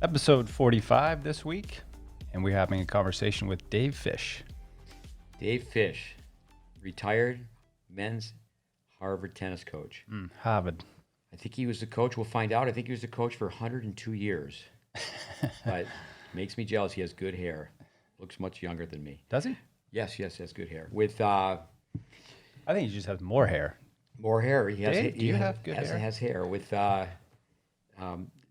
Episode 45 this week, and we're having a conversation with Dave Fish. Dave Fish, retired men's Harvard tennis coach. Harvard. I think he was the coach. We'll find out. I think he was the coach for 102 years. But makes me jealous. He has good hair. Looks much younger than me. Does he? Yes, he has good hair. With I think he just has more hair. more hair. He has. Dave, do you have good hair? Has hair. With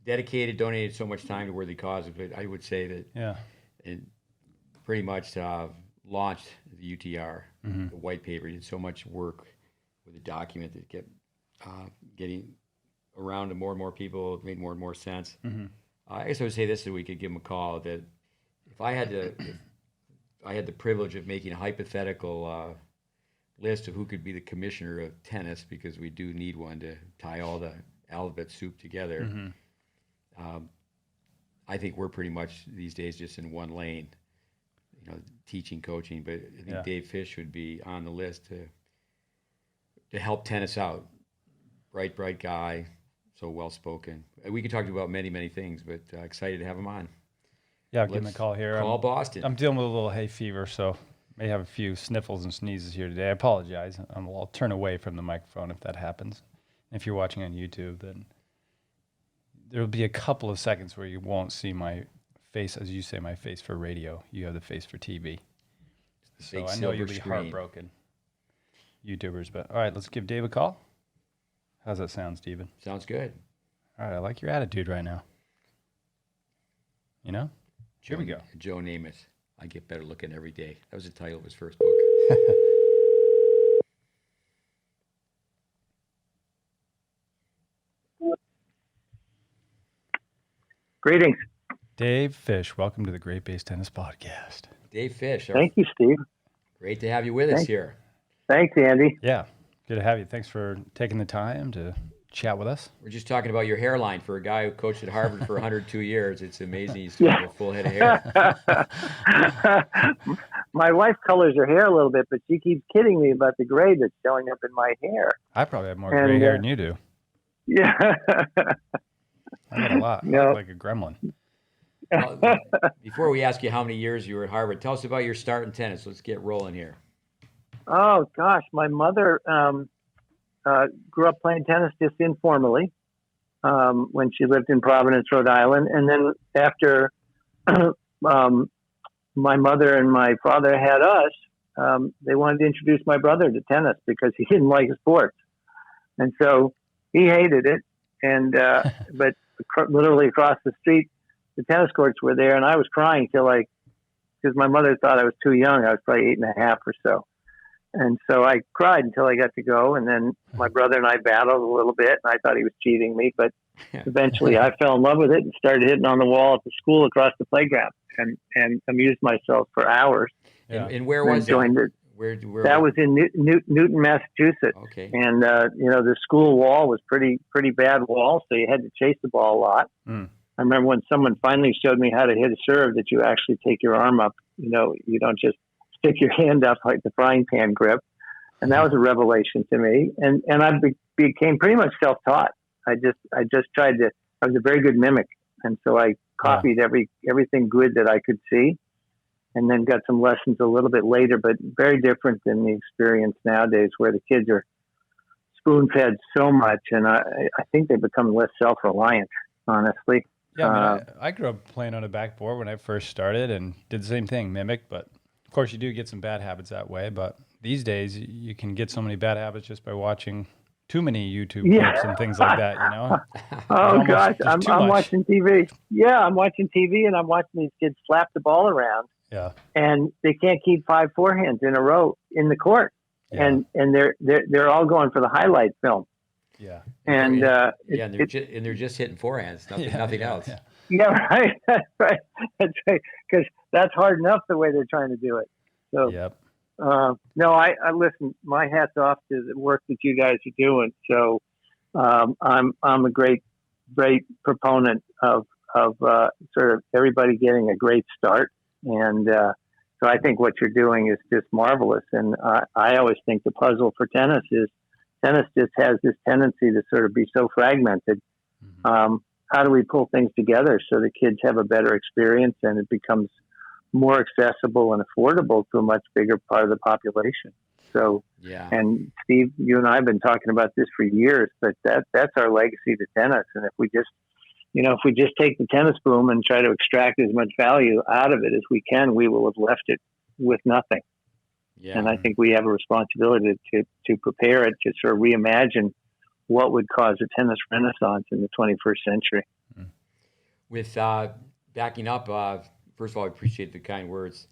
dedicated, donated so much time to worthy causes. But I would say that it pretty much launched the UTR, the white paper. He did so much work with a document that kept getting around to more and more people. It made more and more sense. I guess I would say this, that we could give him a call. That if I had the privilege of making a hypothetical list of who could be the commissioner of tennis, because we do need one to tie all the alphabet soup together. I think we're pretty much these days just in one lane, teaching, coaching. But I think Dave Fish would be on the list to help tennis out. Bright guy, so well spoken. We could talk about many things, but excited to have him on. Yeah, I'll give him a call here. Call Boston. I'm dealing with a little hay fever, so may have a few sniffles and sneezes here today. I apologize. I'll turn away from the microphone if that happens. If you're watching on YouTube, then there'll be a couple of seconds where you won't see my face, as you say, my face for radio. You have the face for TV. So I know you'll be heartbroken, YouTubers. But all right, let's give Dave a call. How's that sound, Steven? Sounds good. All right, I like your attitude right now. Here we go. Joe Namath. I get better looking every day. That was the title of his first book. Greetings. Dave Fish, welcome to the GreatBase Tennis Podcast. Dave Fish. Thank you, Steve. Great to have you with us here. Thanks, Andy. Yeah, good to have you. Thanks for taking the time to chat with us. We're just talking about your hairline. For a guy who coached at Harvard for 102 years, it's amazing he's got a full head of hair. My wife colors her hair a little bit, but she keeps kidding me about the gray that's showing up in my hair. I probably have more gray hair than you do. Yeah. I got a lot. No. I look like a gremlin. Well, before we ask you how many years you were at Harvard, tell us about your start in tennis. Let's get rolling here. Oh, gosh. My mother grew up playing tennis just informally when she lived in Providence, Rhode Island. And then after my mother and my father had us, they wanted to introduce my brother to tennis because he didn't like sports. And so he hated it. And but literally across the street, the tennis courts were there, and I was crying because my mother thought I was too young. I was probably 8.5 or so. And so I cried until I got to go, and then my brother and I battled a little bit, and I thought he was cheating me, but eventually I fell in love with it and started hitting on the wall at the school across the playground and amused myself for hours. Yeah. And where was that? Where that was in Newton, Massachusetts. Okay. And, the school wall was pretty bad wall, so you had to chase the ball a lot. I remember when someone finally showed me how to hit a serve that you actually take your arm up. You don't just stick your hand up like the frying pan grip. And that was a revelation to me. And I became pretty much self-taught. I just tried to, I was a very good mimic. And so I copied everything good that I could see, and then got some lessons a little bit later, but very different than the experience nowadays where the kids are spoon-fed so much. And I think they become less self-reliant, honestly. Yeah, I grew up playing on a backboard when I first started and did the same thing, mimic. But, of course, you do get some bad habits that way. But these days, you can get so many bad habits just by watching too many YouTube clips and things like that, Oh, gosh, I'm watching TV. Yeah, I'm watching TV, and I'm watching these kids slap the ball around. Yeah. And they can't keep 5 forehands in a row in the court. Yeah. And they're all going for the highlight film. Yeah. And they're just hitting forehands, nothing else. Yeah. Yeah, right. That's right. That's right. Because that's hard enough the way they're trying to do it. So, no, I listen. My hat's off to the work that you guys are doing. So, I'm a great proponent of sort of everybody getting a great start, and so I think what you're doing is just marvelous. And I always think the puzzle for tennis just has this tendency to sort of be so fragmented. how do we pull things together so the kids have a better experience and it becomes more accessible and affordable to a much bigger part of the population. So, yeah. And Steve, you and I have been talking about this for years, but that's our legacy to tennis. And if we just take the tennis boom and try to extract as much value out of it as we can, we will have left it with nothing. Yeah. And I think we have a responsibility to prepare it, to sort of reimagine what would cause a tennis renaissance in the 21st century. With backing up, first of all, I appreciate the kind words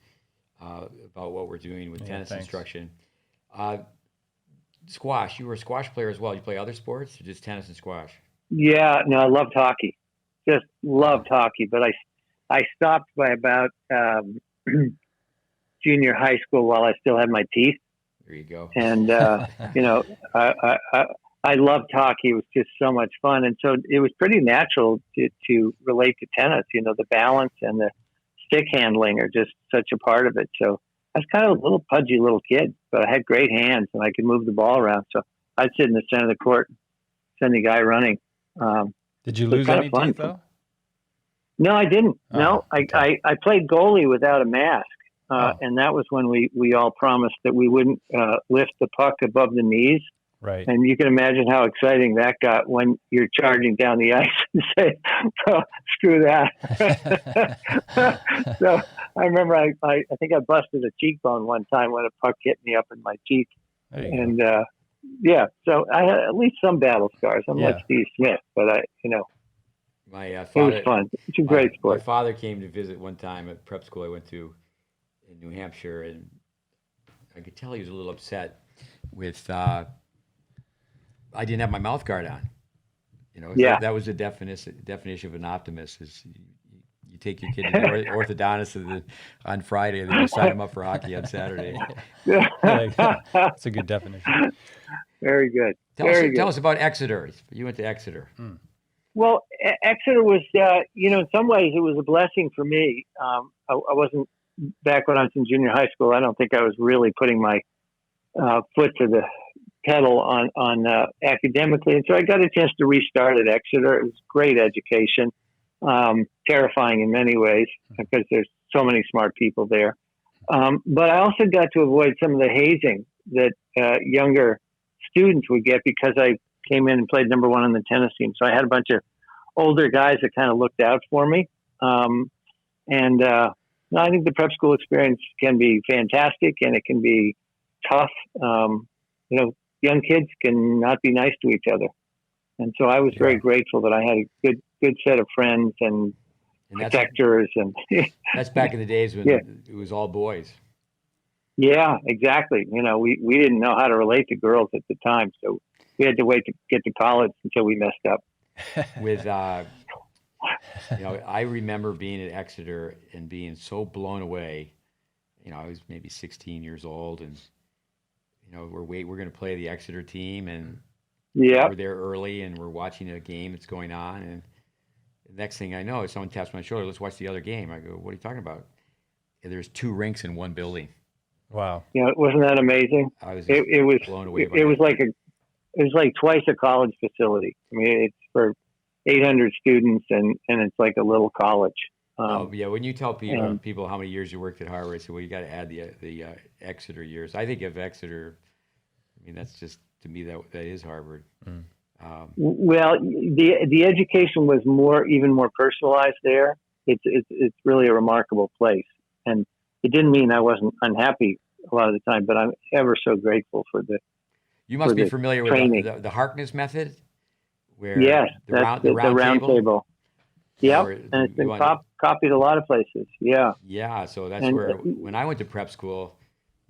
about what we're doing with tennis instruction. Squash, you were a squash player as well. You play other sports or just tennis and squash? Yeah, no, I loved hockey. Just loved hockey. But I stopped by about junior high school while I still had my teeth. There you go. And, I loved hockey. It was just so much fun. And so it was pretty natural to relate to tennis. The balance and the stick handling are just such a part of it. So I was kind of a little pudgy little kid, but I had great hands and I could move the ball around. So I'd sit in the center of the court, send the guy running. Did you lose any teeth though? No, I didn't. Oh, no, okay. I played goalie without a mask. And that was when we all promised that we wouldn't lift the puck above the knees. Right. And you can imagine how exciting that got when you're charging down the ice and say, oh, screw that. So I remember I think I busted a cheekbone one time when a puck hit me up in my cheek. And so I had at least some battle scars. I'm like Steve Smith, but my father, it was fun. It's a great sport. My father came to visit one time at prep school I went to in New Hampshire, and I could tell he was a little upset with I didn't have my mouth guard on. That was the definition of an optimist. Is you take your kid to the orthodontist on Friday, and then you sign him up for hockey on Saturday. That's a good definition. Very good. Tell us about Exeter. You went to Exeter. Well, Exeter was, in some ways, it was a blessing for me. I wasn't, back when I was in junior high school, I don't think I was really putting my foot to the pedal on academically. And so I got a chance to restart at Exeter. It was great education, terrifying in many ways because there's so many smart people there. But I also got to avoid some of the hazing that younger students would get because I came in and played number one on the tennis team. So I had a bunch of older guys that kind of looked out for me. I think the prep school experience can be fantastic and it can be tough. Young kids can not be nice to each other. And so I was very grateful that I had a good set of friends and protectors. That's back in the days when it was all boys. Yeah, exactly. We didn't know how to relate to girls at the time. So we had to wait to get to college until we messed up. With, I remember being at Exeter and being so blown away. I was maybe 16 years old and, we're going to play the Exeter team and we're there early and we're watching a game that's going on. And the next thing I know, someone taps my shoulder, let's watch the other game. I go, what are you talking about? And there's 2 rinks in one building. Wow. Wasn't that amazing? I was it was blown away by it. It was like twice a college facility. I mean, it's for 800 students and it's like a little college. When you tell people how many years you worked at Harvard, I say, well, you got to add the Exeter years. I think of Exeter, that's just, to me, that is Harvard. Well, the education was even more personalized there. It's really a remarkable place. And it didn't mean I wasn't unhappy a lot of the time, but I'm ever so grateful for the You must be familiar with the Harkness method? Where the round table. Yeah, and it's been copied a lot of places. Yeah. Yeah, so that's where, when I went to prep school,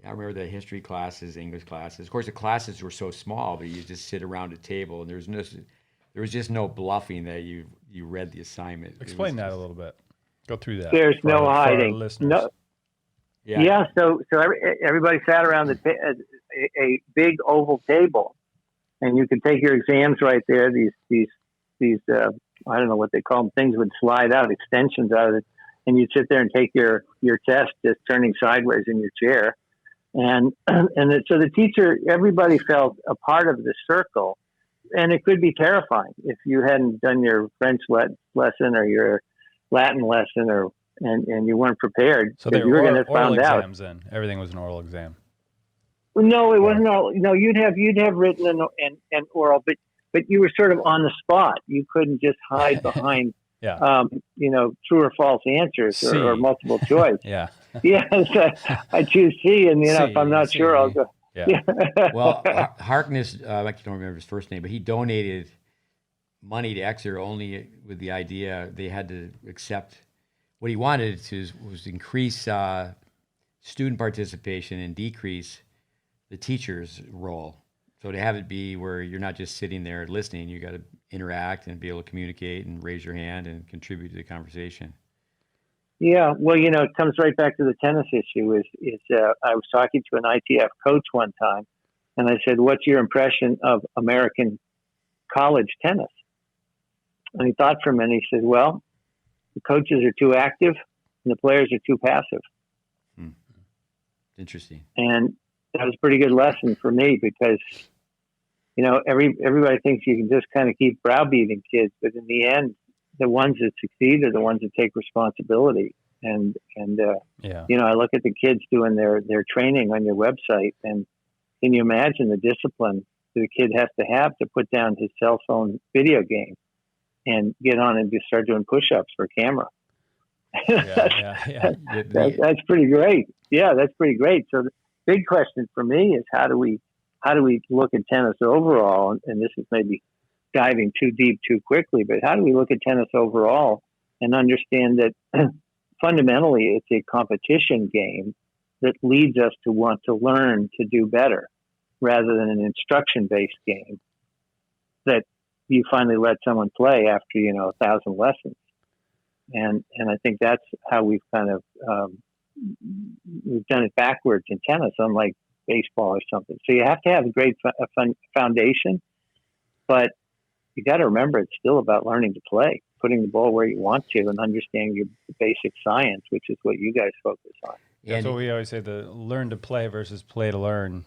I remember the history classes, English classes. Of course, the classes were so small, but you just sit around a table, and there was just no bluffing that you read the assignment. Explain that a little bit. Go through that. There's no hiding. No. Yeah. So everybody sat around a big oval table, and you could take your exams right there. These I don't know what they call them. Things would slide out, extensions out of it, and you'd sit there and take your test, just turning sideways in your chair. So the teacher, everybody felt a part of the circle and it could be terrifying if you hadn't done your French lesson or your Latin lesson, and you weren't prepared. So they you were going to oral find out. exams. Then everything was an oral exam. No, it wasn't all. No, you'd have written and oral, but you were sort of on the spot. You couldn't just hide behind, true or false answers or multiple choice. Yeah. Yes, I choose C, and C, if I'm not sure, I'll go. Yeah. Well, Harkness, I don't remember his first name, but he donated money to Exeter only with the idea they had to accept. What he wanted was increase student participation and decrease the teacher's role. So to have it be where you're not just sitting there listening, you got to interact and be able to communicate and raise your hand and contribute to the conversation. Yeah, well, it comes right back to the tennis issue. I was talking to an ITF coach one time, and I said, "What's your impression of American college tennis?" And he thought for a minute. He said, "Well, the coaches are too active, and the players are too passive." Interesting. And that was a pretty good lesson for me because, everybody thinks you can just kind of keep browbeating kids, but in the end, the ones that succeed are the ones that take responsibility. And I look at the kids doing their training on your website, and can you imagine the discipline the kid has to put down his cell phone video game and get on and just start doing push-ups for camera? That's pretty great. Yeah, that's pretty great. So the big question for me is how do we look at tennis overall? And this is maybe diving too deep too quickly, but how do we look at tennis overall and understand that fundamentally it's a competition game that leads us to want to learn to do better rather than an instruction-based game that you finally let someone play after 1,000 lessons. And I think that's how we've kind of we've done it backwards in tennis, unlike baseball or something. So you have to have a great foundation, but you got to remember it's still about learning to play, putting the ball where you want to, and understanding your basic science, which is what you guys focus on. That's what we always say: the learn to play versus play to learn.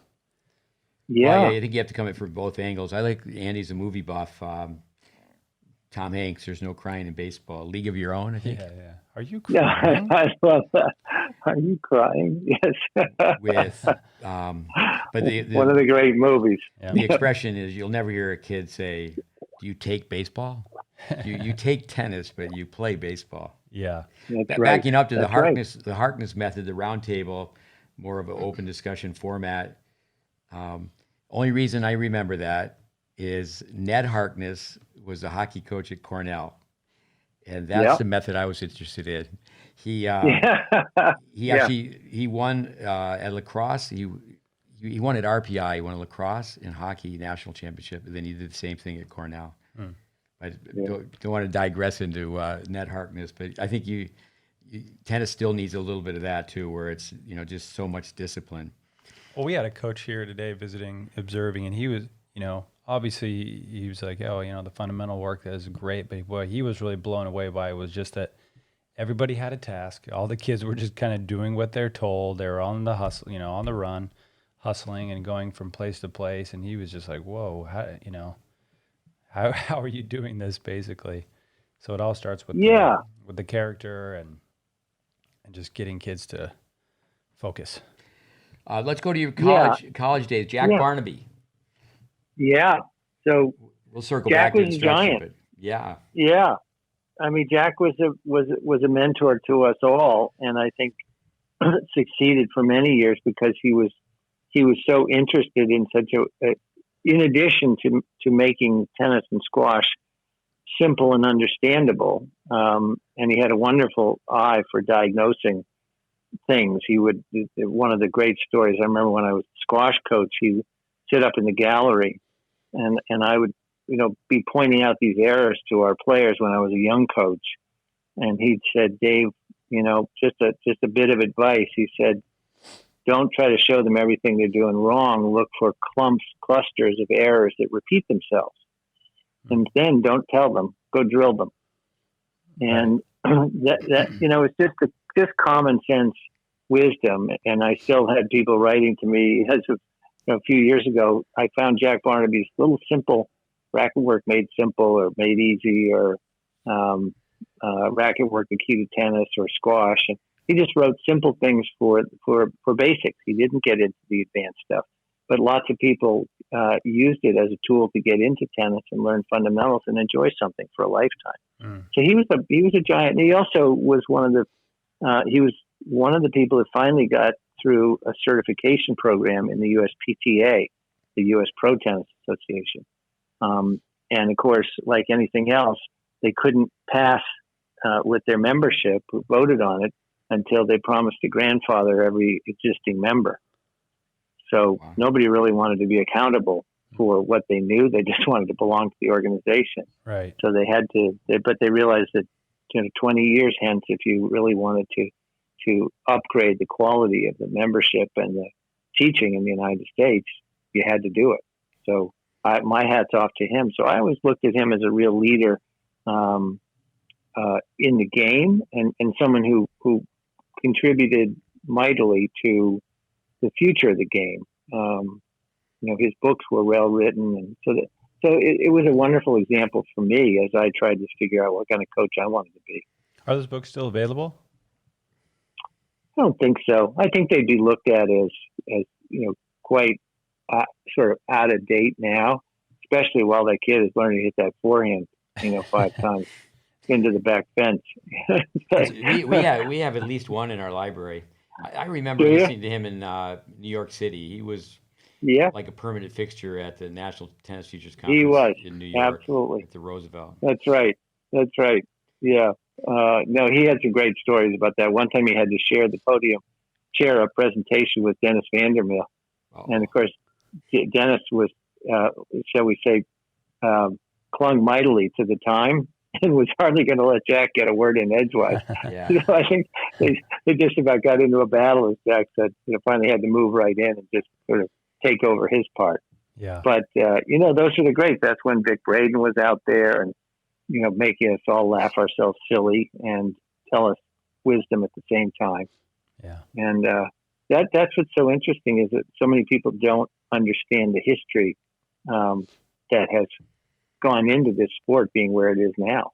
Yeah, well, I think you have to come at it from both angles. I like Andy's a movie buff. Tom Hanks, There's No Crying in Baseball. League of Your Own, I think. Yeah. Are you crying? Yeah, I love that. Are you crying? Yes. But one of the great movies. Yeah. The expression is you'll never hear a kid say, "Do you take baseball?" You take tennis, but you play baseball. Yeah. Backing up to the Harkness method, the round table, more of an open discussion format. Only reason I remember that is Ned Harkness was a hockey coach at Cornell, and that's the method I was interested in. He won at lacrosse. He won at RPI. He won at lacrosse and hockey national championship, and then he did the same thing at Cornell. I don't want to digress into Ned Harkness, but I think tennis still needs a little bit of that too, where it's just so much discipline. Well, we had a coach here today observing, and he was obviously he was like, the fundamental work is great, but boy, he was really blown away by it was just that everybody had a task. All the kids were just kind of doing what they're told. They were on the hustle, on the run, hustling and going from place to place. And he was just like, whoa, how are you doing this basically? So it all starts with the character and just getting kids to focus. Let's go to your college days. Jack Barnaby. Yeah. So we'll circle Jack back to was a giant. but yeah. Yeah. I mean, Jack was a mentor to us all, and I think succeeded for many years because he was so interested in in addition to making tennis and squash simple and understandable, and he had a wonderful eye for diagnosing things. One of the great stories, I remember when I was squash coach, he would sit up in the gallery and I would, be pointing out these errors to our players when I was a young coach. And he'd said, Dave, just a bit of advice. He said, don't try to show them everything they're doing wrong. Look for clusters of errors that repeat themselves. And then don't tell them, go drill them. And it's just common sense wisdom. And I still had people writing to me as of a few years ago. I found Jack Barnaby's little simple racket work made simple or made easy, or racket work the key to tennis or squash. And he just wrote simple things for basics. He didn't get into the advanced stuff, but lots of people used it as a tool to get into tennis and learn fundamentals and enjoy something for a lifetime. So he was a giant. And he also was one of the people that finally got through a certification program in the USPTA, the U.S. Pro Tennis Association. And of course, like anything else, they couldn't pass with their membership, who voted on it, until they promised to grandfather every existing member. So nobody really wanted to be accountable for what they knew. They just wanted to belong to the organization. Right. So they had to, but they realized that 20 years hence, if you really wanted to upgrade the quality of the membership and the teaching in the United States, you had to do it. So my hat's off to him. So I always looked at him as a real leader in the game, and someone who contributed mightily to the future of the game. His books were well written, and so it was a wonderful example for me as I tried to figure out what kind of coach I wanted to be. Are those books still available? I don't think so. I think they'd be looked at as quite sort of out of date now, especially while that kid is learning to hit that forehand, 5 times into the back fence. we have at least one in our library. I remember listening to him in New York City. He was like a permanent fixture at the National Tennis Futures Conference. He was in New York, absolutely at the Roosevelt. That's right. Yeah. No, he had some great stories about that. One time he had to share the podium chair a presentation with Dennis Vandermeer. And of course, Dennis was, shall we say, clung mightily to the time and was hardly going to let Jack get a word in edgewise. So I think they just about got into a battle, as Jack said. Finally had to move right in and just sort of take over his part. Yeah. But those are the greats. That's when Vic Braden was out there and making us all laugh ourselves silly and tell us wisdom at the same time. Yeah. And that's what's so interesting, is that so many people don't understand the history that has gone into this sport being where it is now.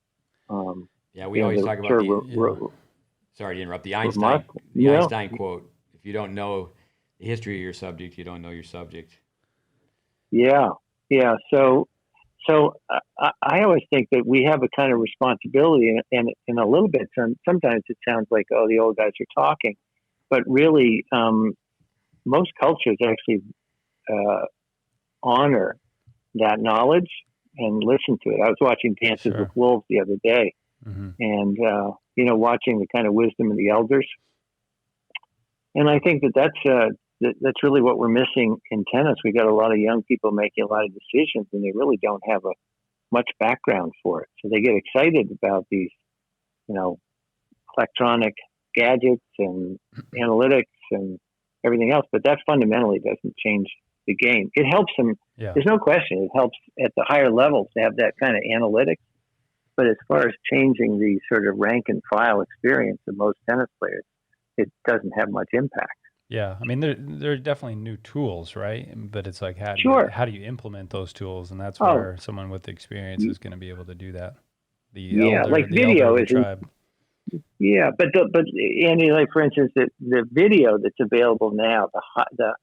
We always talk about sorry to interrupt, the Einstein quote: "If you don't know the history of your subject, you don't know your subject." Yeah. So I always think that we have a kind of responsibility, and in a little bit, sometimes it sounds like, oh, the old guys are talking, but really, most cultures actually honor that knowledge and listen to it. I was watching Dances with Wolves the other day, and watching the kind of wisdom of the elders, and I think that's really what we're missing in tennis. We got a lot of young people making a lot of decisions, and they really don't have much background for it. So they get excited about these, electronic gadgets and analytics and everything else, but that fundamentally doesn't change the game. It helps them. Yeah. There's no question. It helps at the higher levels to have that kind of analytics. But as far as changing the sort of rank and file experience of most tennis players, it doesn't have much impact. Yeah, I mean, there are definitely new tools, right? But it's like, how do you implement those tools? And that's where someone with experience is going to be able to do that. Like video is tribe. Yeah, but Andy, like for instance, the video that's available now, the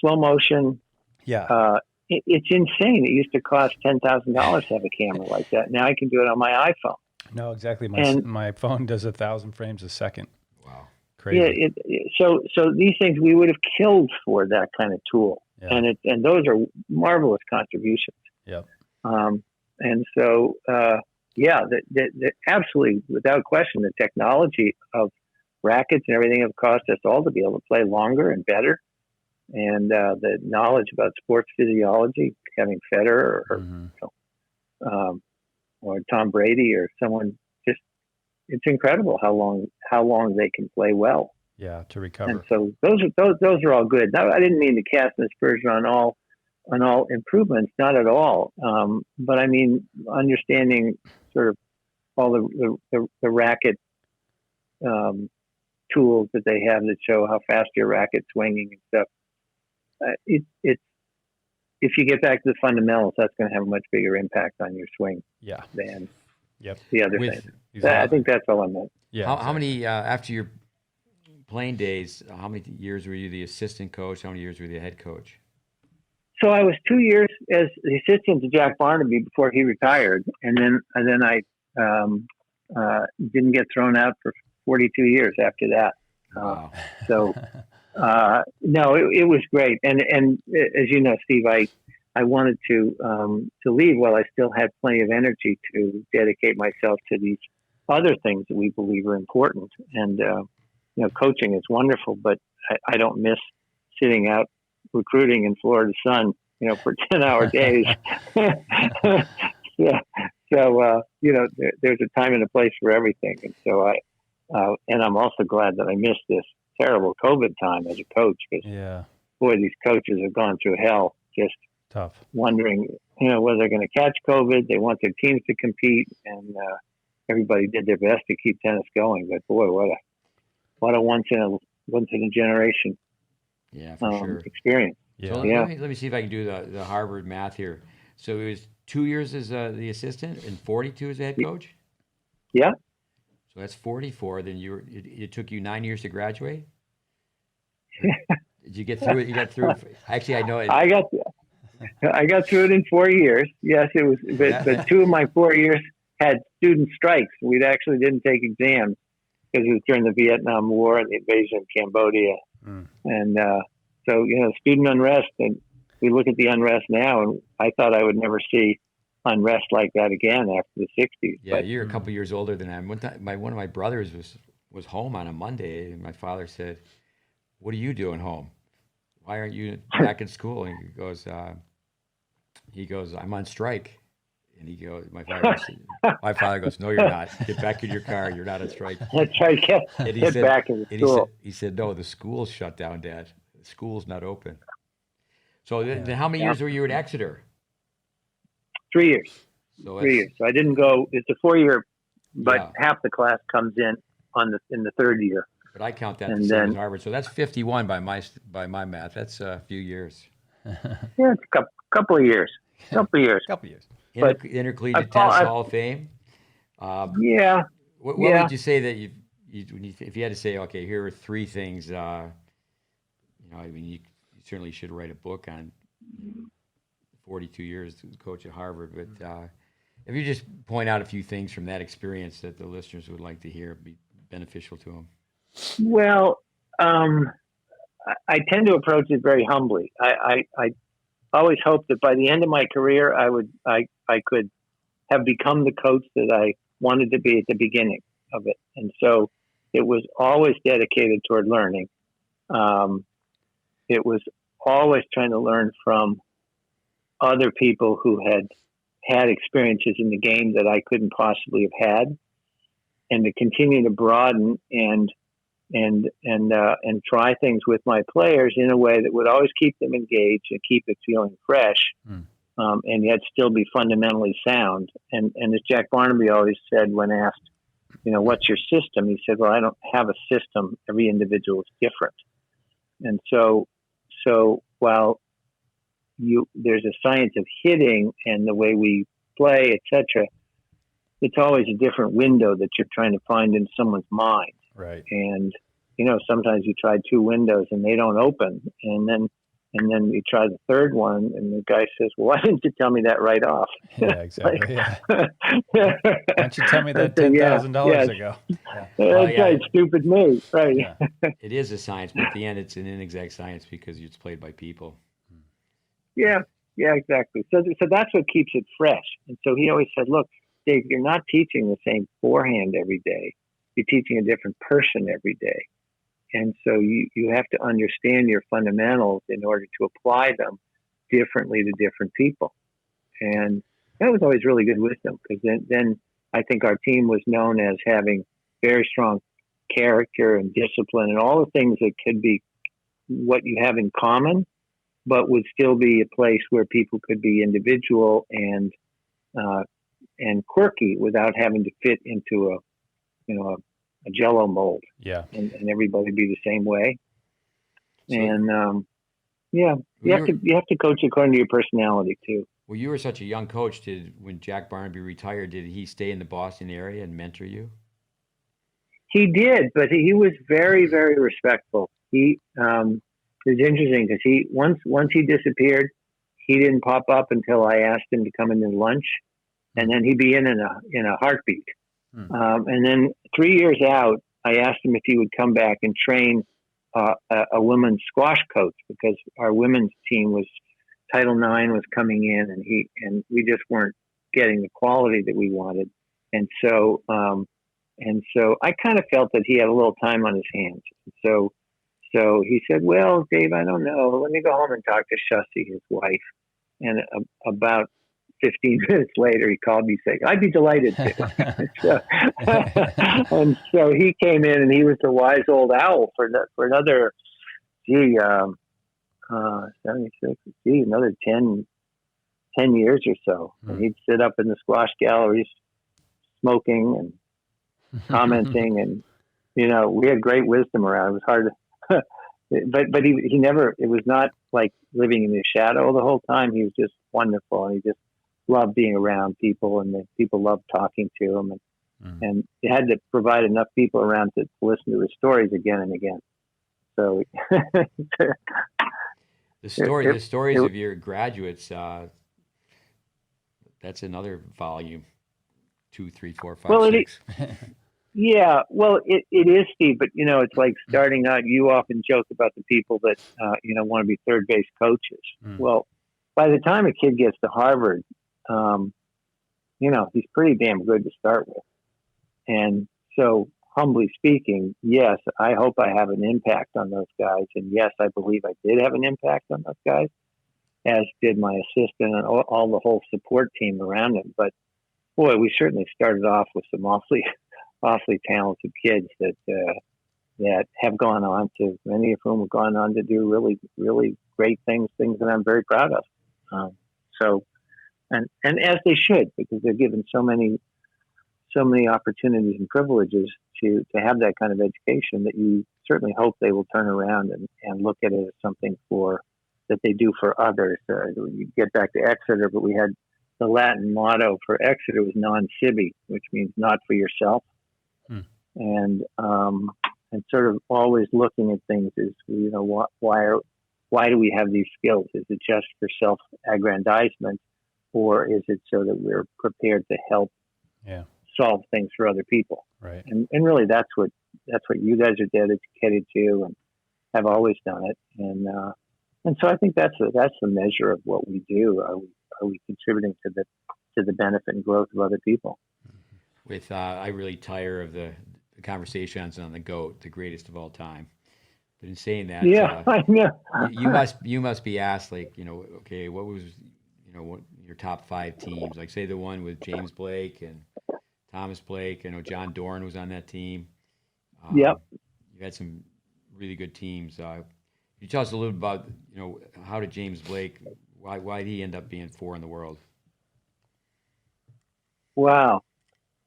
slow motion. Yeah. It's insane. It used to cost $10,000 to have a camera like that. Now I can do it on my iPhone. No, exactly. My phone does 1,000 frames a second. Wow. Crazy. Yeah. So these things we would have killed for that kind of tool. Yeah. And those are marvelous contributions. Yep. And so, absolutely, without question, the technology of rackets and everything have caused us all to be able to play longer and better. And the knowledge about sports physiology, having Federer or Tom Brady or someone, it's incredible how long they can play well. Yeah, to recover. And so those are all good. Now, I didn't mean to cast an aspersion on all improvements, not at all. But I mean understanding sort of all the racket tools that they have that show how fast your racket's swinging and stuff. if you get back to the fundamentals, that's going to have a much bigger impact on your swing than the other thing. Exactly. I think that's all I meant. Yeah. How many after your playing days? How many years were you the assistant coach? How many years were you the head coach? So I was 2 years as the assistant to Jack Barnaby before he retired, and then I didn't get thrown out for 42 years after that. Wow. No, it was great, and as you know, Steve, I wanted to leave while I still had plenty of energy to dedicate myself to these other things that we believe are important. And coaching is wonderful, but I don't miss sitting out recruiting in Florida sun, for 10-hour days. Yeah. So, there's a time and a place for everything. And so and I'm also glad that I missed this terrible COVID time as a coach, because boy, these coaches have gone through hell, just tough, wondering, whether they're going to catch COVID. They want their teams to compete, and everybody did their best to keep tennis going. But boy, what a once in a generation experience. Yeah. So let me see if I can do the Harvard math here. So it was 2 years as the assistant and 42 as the head coach? Yeah. So that's 44. Then it took you 9 years to graduate? Did you get through it? You got through it? Actually, I know it. I got through it in 4 years. Yes, it was, but 2 of my 4 years had student strikes. We actually didn't take exams because it was during the Vietnam War and the invasion of Cambodia. And so, student unrest, and we look at the unrest now, and I thought I would never see unrest like that again after the 60s. Yeah, but you're a couple years older than I am. One time, one of my brothers was home on a Monday, and my father said, "What are you doing home? Why aren't you back in school?" And he goes, "I'm on strike." And he goes, my father goes, "No, you're not. Get back in your car. You're not on strike." That's right. Get back in the school. He said, "No, the school's shut down, Dad. The school's not open." So then how many years were you at Exeter? 3 years. So 3 years. So I didn't go. It's a 4-year, but half the class comes in in the third year. But I count that as Harvard. So that's 51 by my math. That's a few years. Yeah, it's a couple of years. Couple of years. Intercollegiate Tennis Hall of Fame. What would you say that if you had to say, okay, here are 3 things? You certainly should write a book on 42 years to coach at Harvard. But if you just point out a few things from that experience that the listeners would like to hear, be beneficial to them. Well, I tend to approach it very humbly. I always hoped that by the end of my career, I could have become the coach that I wanted to be at the beginning of it. And so it was always dedicated toward learning. It was always trying to learn from other people who had experiences in the game that I couldn't possibly have had, and to continue to broaden and try things with my players in a way that would always keep them engaged and keep it feeling fresh, and yet still be fundamentally sound. And as Jack Barnaby always said when asked, what's your system? He said, well, I don't have a system. Every individual is different. And so while there's a science of hitting and the way we play, etc., it's always a different window that you're trying to find in someone's mind. Right. And, sometimes you try 2 windows and they don't open. And then you try the third one and the guy says, well, why didn't you tell me that right off? Yeah, exactly. Why don't you tell me that $10,000 ago? Yeah. That's right. Stupid me. Right. Yeah. It is a science, but at the end, it's an inexact science because it's played by people. Yeah, exactly. So that's what keeps it fresh. And so he always said, look, Dave, you're not teaching the same forehand every day. You're teaching a different person every day. And so you have to understand your fundamentals in order to apply them differently to different people. And that was always really good wisdom, because then I think our team was known as having very strong character and discipline and all the things that could be what you have in common, but would still be a place where people could be individual and quirky without having to fit into a Jello mold. Yeah. And everybody be the same way. And Yeah, you have to coach according to your personality too. Well, you were such a young coach. When Jack Barnaby retired, did he stay in the Boston area and mentor you? He did, but he was very, very respectful. He it was interesting because once he disappeared, he didn't pop up until I asked him to come in to lunch, and then he'd be in a heartbeat. And then 3 years out, I asked him if he would come back and train a women's squash coach, because our women's team was Title IX was coming in, and we just weren't getting the quality that we wanted, and so I kind of felt that he had a little time on his hands. So he said, "Well, Dave, I don't know. Let me go home and talk to Shussie, his wife." And about 15 minutes later, he called me saying, "I'd be delighted to." And so he came in, and he was the wise old owl for another, 76, another 10 years or so. And he'd sit up in the squash galleries smoking and commenting, and we had great wisdom around. It was hard to, but he never. It was not like living in his shadow the whole time. He was just wonderful, and he just loved being around people, and the people loved talking to him, and you had to provide enough people around to listen to his stories again and again. So the stories of your graduates. That's another volume. 2, 3, 4, 5, 6. Yeah, well, it is, Steve, but it's like starting out. You often joke about the people that want to be third base coaches. Well, by the time a kid gets to Harvard, he's pretty damn good to start with. And so, humbly speaking, yes, I hope I have an impact on those guys, and yes, I believe I did have an impact on those guys, as did my assistant and all the whole support team around him. But boy, we certainly started off with some awfully talented kids that have gone on to, many of whom have gone on to do really, really great things that I'm very proud of. And as they should, because they're given so many opportunities and privileges to have that kind of education, that you certainly hope they will turn around and look at it as something that they do for others. You get back to Exeter, but we had the Latin motto for Exeter was non sibi, which means not for yourself. And sort of always looking at things is, why do we have these skills? Is it just for self-aggrandizement, or is it so that we're prepared to help solve things for other people? Right. And really, that's what you guys are dedicated to, and have always done it. And so I think that's the measure of what we do. Are we contributing to the benefit and growth of other people? I really tire of the conversations on the GOAT, the greatest of all time. But in saying that, I know. you must be asked, like, okay, what was what your top 5 teams? Like, say the one with James Blake and Thomas Blake. I know John Dorn was on that team. Yep. You had some really good teams. Can you tell us a little bit about how did James Blake? Why did he end up being 4 in the world? Wow.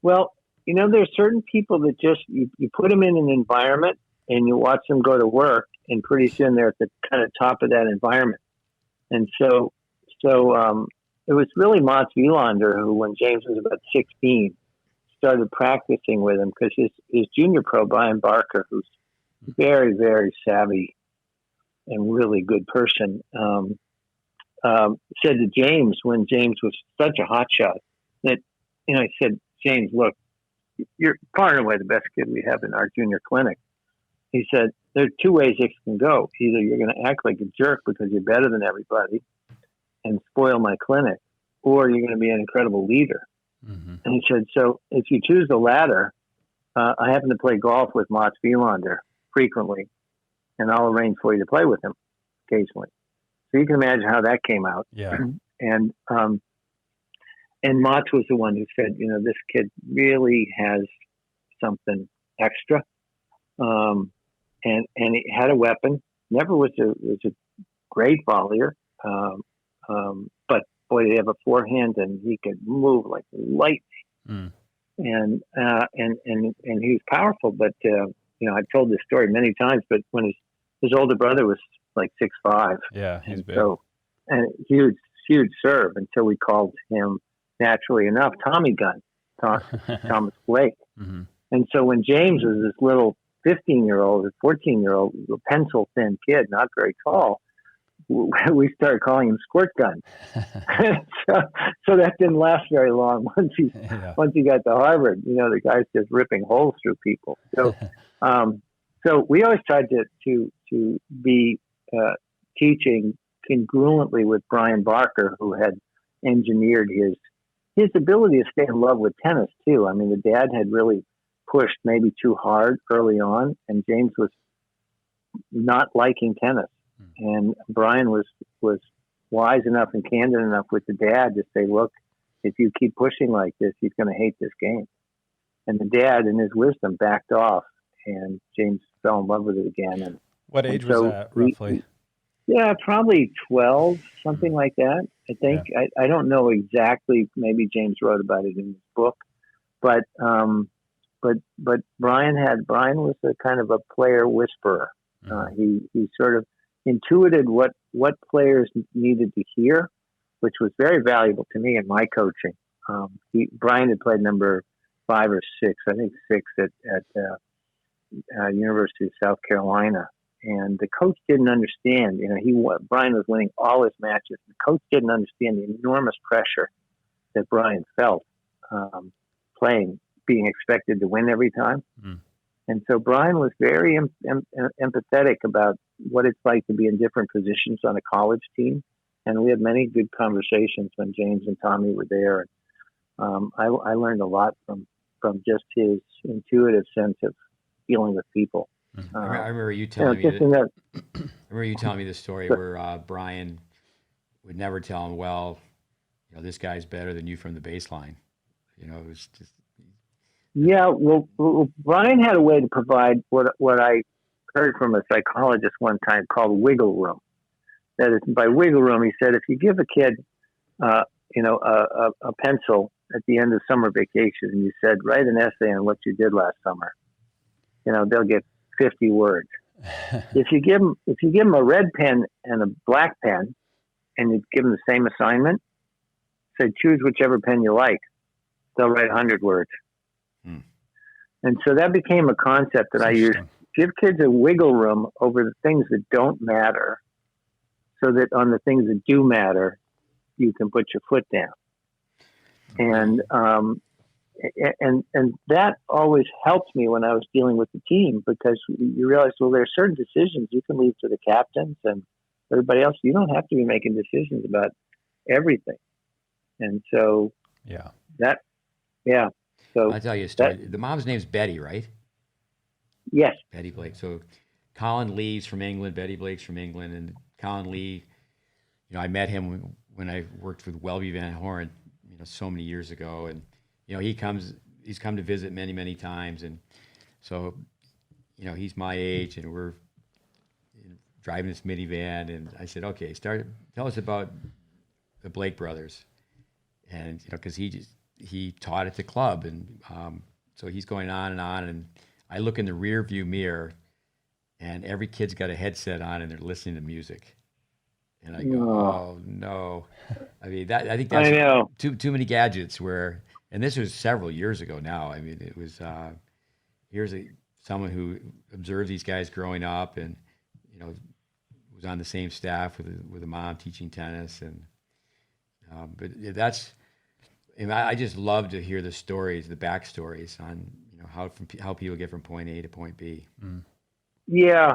Well, there's certain people that just, you put them in an environment and you watch them go to work, and pretty soon they're at the kind of top of that environment. And so it was really Mats Wilander who, when James was about 16, started practicing with him, because his junior pro, Brian Barker, who's very, very savvy and really good person, said to James, when James was such a hotshot, that, I said, "James, look, you're far and away the best kid we have in our junior clinic." He said, "There are 2 ways this can go. Either you're going to act like a jerk because you're better than everybody and spoil my clinic, or you're going to be an incredible leader." And he said, "So if you choose the latter, I happen to play golf with Mats Wilander frequently, and I'll arrange for you to play with him occasionally." So you can imagine how that came out. Yeah. And Mats was the one who said, this kid really has something extra. And he had a weapon. Never was a great volleyer. But boy, he have a forehand, and he could move like lightning. And he was powerful. But I've told this story many times. But when his older brother was like 6'5". Yeah, he's and big. So, and huge serve until we called him, naturally enough, Tommy Gun, Thomas Blake. Mm-hmm. And so when James was this little 15-year-old, 14-year-old, pencil thin kid, not very tall, we started calling him Squirt Gun. so that didn't last very long. Once he got to Harvard, the guy's just ripping holes through people. So, so we always tried to be teaching congruently with Brian Barker, who had engineered his ability to stay in love with tennis too. I mean, the dad had really pushed maybe too hard early on, and James was not liking tennis. And Brian was wise enough and candid enough with the dad to say, look, if you keep pushing like this, he's going to hate this game. And the dad, in his wisdom, backed off, and James fell in love with it again. And what age was that, roughly? Probably 12, something like that. I think. Yeah. I don't know exactly. Maybe James wrote about it in his book, but Brian was a kind of a player whisperer. He sort of intuited what players needed to hear, which was very valuable to me in my coaching. Brian had played number 5 or 6, I think 6 at University of South Carolina, and the coach didn't understand. Brian was winning all his matches. The coach didn't understand the enormous pressure that Brian felt playing, being expected to win every time. And so Brian was very empathetic about what it's like to be in different positions on a college team. And we had many good conversations when James and Tommy were there. I learned a lot from just his intuitive sense of dealing with people. I remember you telling me I remember you telling me the story where Brian would never tell him, well, this guy's better than you from the baseline. It was just... Yeah, well, Brian had a way to provide what I heard from a psychologist one time called wiggle room. That is, by wiggle room, he said, if you give a kid, a pencil at the end of summer vacation, and you said, write an essay on what you did last summer, they'll get 50 words. If you give them a red pen and a black pen, and you give them the same assignment, say choose whichever pen you like, they'll write 100 words. And so that became a concept that I used. Give kids a wiggle room over the things that don't matter, so that on the things that do matter, you can put your foot down. And that always helped me when I was dealing with the team, because you realize, well, there are certain decisions you can leave to the captains and everybody else. You don't have to be making decisions about everything. And so So I'll tell you a story. The mom's name's Betty, right? Yes. Betty Blake. So Colin Lee's from England. Betty Blake's from England. And Colin Lee, I met him when I worked with Welby Van Horn, so many years ago. And, he's come to visit many, many times. And so, he's my age, and we're driving this minivan. And I said, okay, tell us about the Blake brothers. And, because he taught at the club, and so he's going on, and I look in the rear view mirror, and every kid's got a headset on, and they're listening to music, and I go, oh no! I mean, I think that's too many gadgets. And this was several years ago now. I mean, it was here's someone who observed these guys growing up, and was on the same staff with a mom teaching tennis, and but that's. And I just love to hear the stories, the backstories on how people get from point A to point B. Yeah,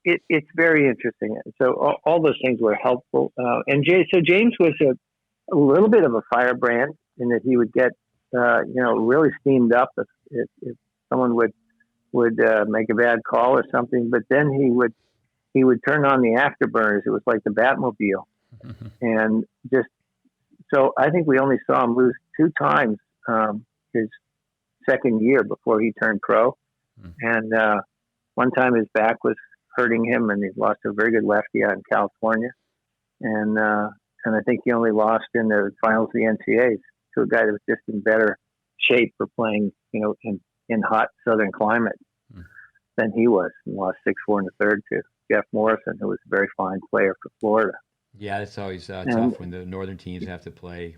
it's very interesting. So all those things were helpful. And James was a little bit of a firebrand in that he would get really steamed up if someone would make a bad call or something. But then he would turn on the afterburners. It was like the Batmobile, and just. So I think we only saw him lose 2 times his second year before he turned pro. And one time his back was hurting him, and he lost a very good lefty out in California. And I think he only lost in the finals of the NCAAs to a guy that was just in better shape for playing, in hot southern climate. than he was, and lost 6-4 in the third to Jeff Morrison, who was a very fine player for Florida. Yeah, it's always tough when the northern teams have to play.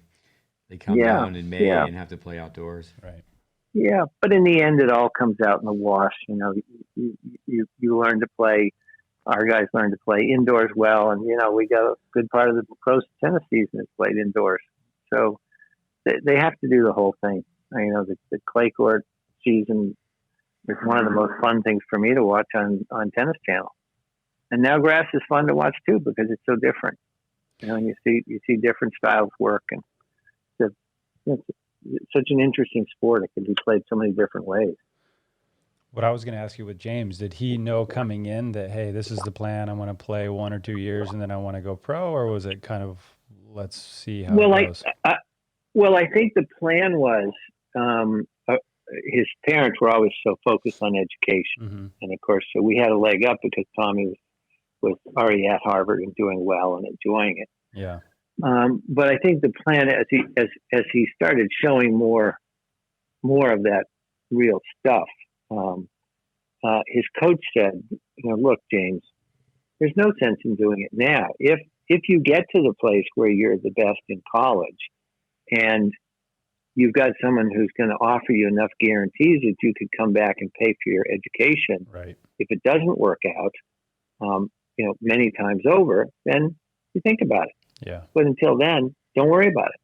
They come Yeah, down in May and have to play outdoors. Right. Yeah, but in the end, it all comes out in the wash. You know, you learn to play. Our guys learn to play indoors well, and we got a good part of the pro tennis season is played indoors. So they have to do the whole thing. The clay court season is one of the most fun things for me to watch on Tennis Channel. And now grass is fun to watch too because it's so different. And you see different styles work, and it's such an interesting sport. It can be played so many different ways. What I was going to ask you with James, did he know coming in that, hey, this is the plan, I want to play 1 or 2 years and then I want to go pro, or was it kind of, let's see how it goes? I think the plan was, his parents were always so focused on education. Mm-hmm. And of course, so we had a leg up because Tommy was already at Harvard and doing well and enjoying it. Yeah. But I think the plan, as he started showing more of that real stuff, his coach said, look, James, there's no sense in doing it now. If you get to the place where you're the best in college and you've got someone who's going to offer you enough guarantees that you could come back and pay for your education, right. If it doesn't work out, many times over, then you think about it. Yeah. But until then, don't worry about it.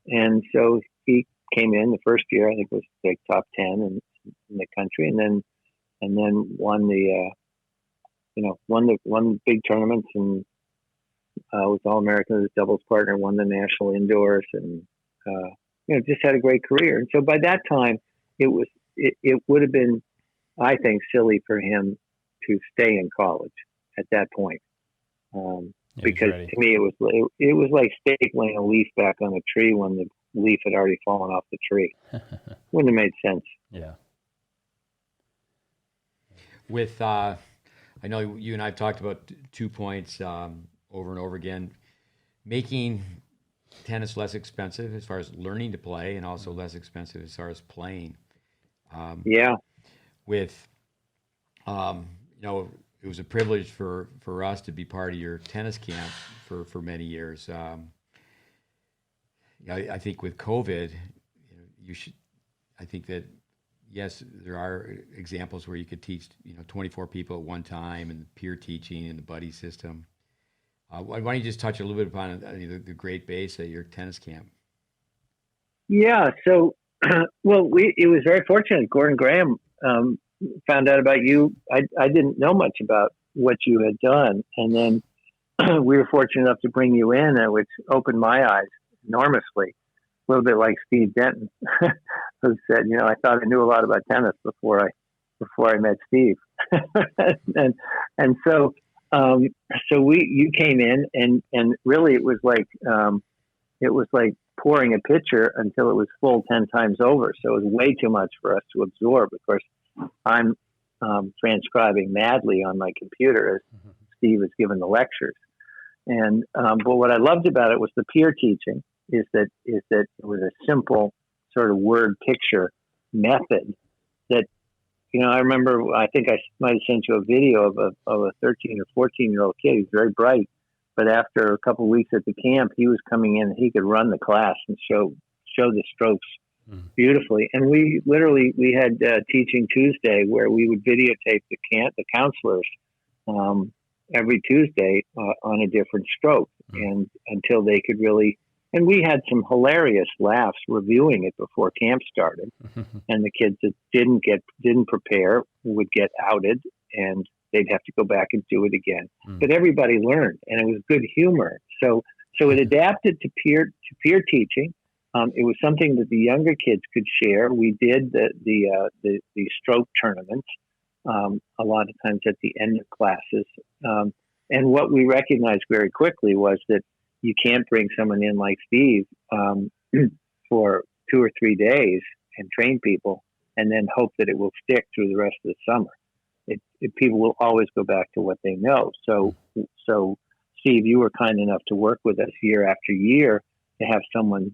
And so he came in the first year, I think was like top 10 in the country, and then won the big tournaments and was All-American as a doubles partner, won the national indoors, and just had a great career. And so by that time, it would have been, I think, silly for him to stay in college at that point. Because to me, it was like stapling a leaf back on a tree when the leaf had already fallen off the tree. Wouldn't have made sense. Yeah. With, I know you and I have talked about 2 points over and over again, making tennis less expensive as far as learning to play, and also less expensive as far as playing. With, it was a privilege for us to be part of your tennis camp for many years. I think with COVID, I think that, yes, there are examples where you could teach, 24 people at one time, and peer teaching and the buddy system. Why don't you just touch a little bit upon the GreatBase at your tennis camp? Yeah. So, it was very fortunate. Gordon Graham found out about you. I didn't know much about what you had done, and then we were fortunate enough to bring you in, which opened my eyes enormously. A little bit like Steve Denton, who said, I thought I knew a lot about tennis before I met Steve, and so you came in, and really it was like pouring a pitcher until it was full 10 times over. So it was way too much for us to absorb. Of course, I'm transcribing madly on my computer as Steve is giving the lectures. And but what I loved about it was the peer teaching. Is that it was a simple sort of word picture method that, I remember, I think I might have sent you a video of a 13 or 14-year-old kid. He's very bright, but after a couple of weeks at the camp, he was coming in and he could run the class and show the strokes beautifully. And we had Teaching Tuesday where we would videotape the counselors every Tuesday on a different stroke, and until they could really. And we had some hilarious laughs reviewing it before camp started. And the kids that didn't prepare would get outed, and they'd have to go back and do it again. But everybody learned, and it was good humor. So it adapted to peer teaching. It was something that the younger kids could share. We did the stroke tournaments a lot of times at the end of classes. And what we recognized very quickly was that you can't bring someone in like Steve for 2 or 3 days and train people and then hope that it will stick through the rest of the summer. People will always go back to what they know. So Steve, you were kind enough to work with us year after year to have someone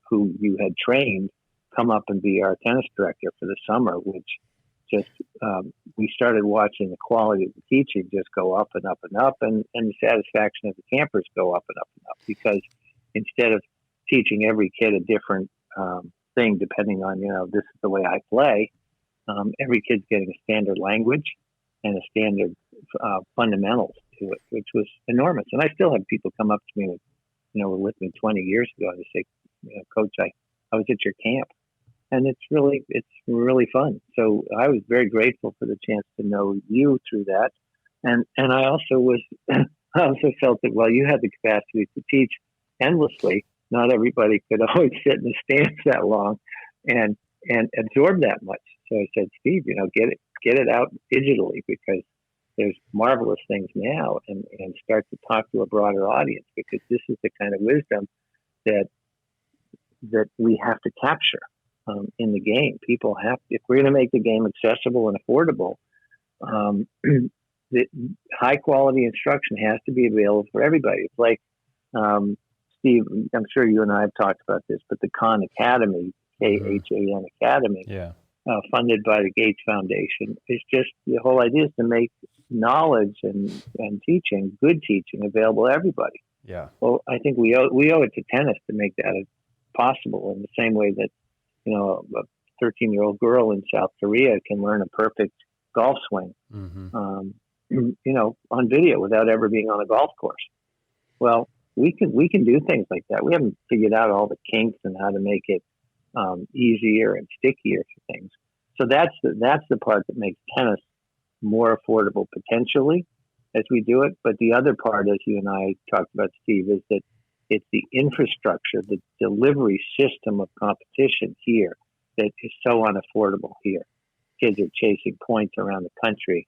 who you had trained come up and be our tennis director for the summer, which just we started watching the quality of the teaching just go up and up and up, and the satisfaction of the campers go up and up and up, because instead of teaching every kid a different thing depending on, this is the way I play, every kid's getting a standard language and a standard fundamentals to it, which was enormous. And I still have people come up to me with, were with me 20 years ago, and they say, Coach, I was at your camp. And it's really fun. So I was very grateful for the chance to know you through that. And I also I also felt that while you had the capacity to teach endlessly, not everybody could always sit in the stands that long and absorb that much. So I said, Steve, get it out digitally, because there's marvelous things now, and start to talk to a broader audience, because this is the kind of wisdom that we have to capture in the game. People have, if we're going to make the game accessible and affordable, the high quality instruction has to be available for everybody. It's like, Steve, I'm sure you and I have talked about this, but the Khan Academy, KHAN Academy, funded by the Gates Foundation, is just, the whole idea is to make knowledge and teaching, good teaching, available to everybody. Yeah. Well, I think we owe it to tennis to make that possible, in the same way that, a 13-year-old girl in South Korea can learn a perfect golf swing, on video without ever being on a golf course. Well, we can do things like that. We haven't figured out all the kinks and how to make it easier and stickier for things. So that's the part that makes tennis more affordable potentially as we do it. But the other part, as you and I talked about, Steve, is that it's the infrastructure, the delivery system of competition here that is so unaffordable here. Kids are chasing points around the country.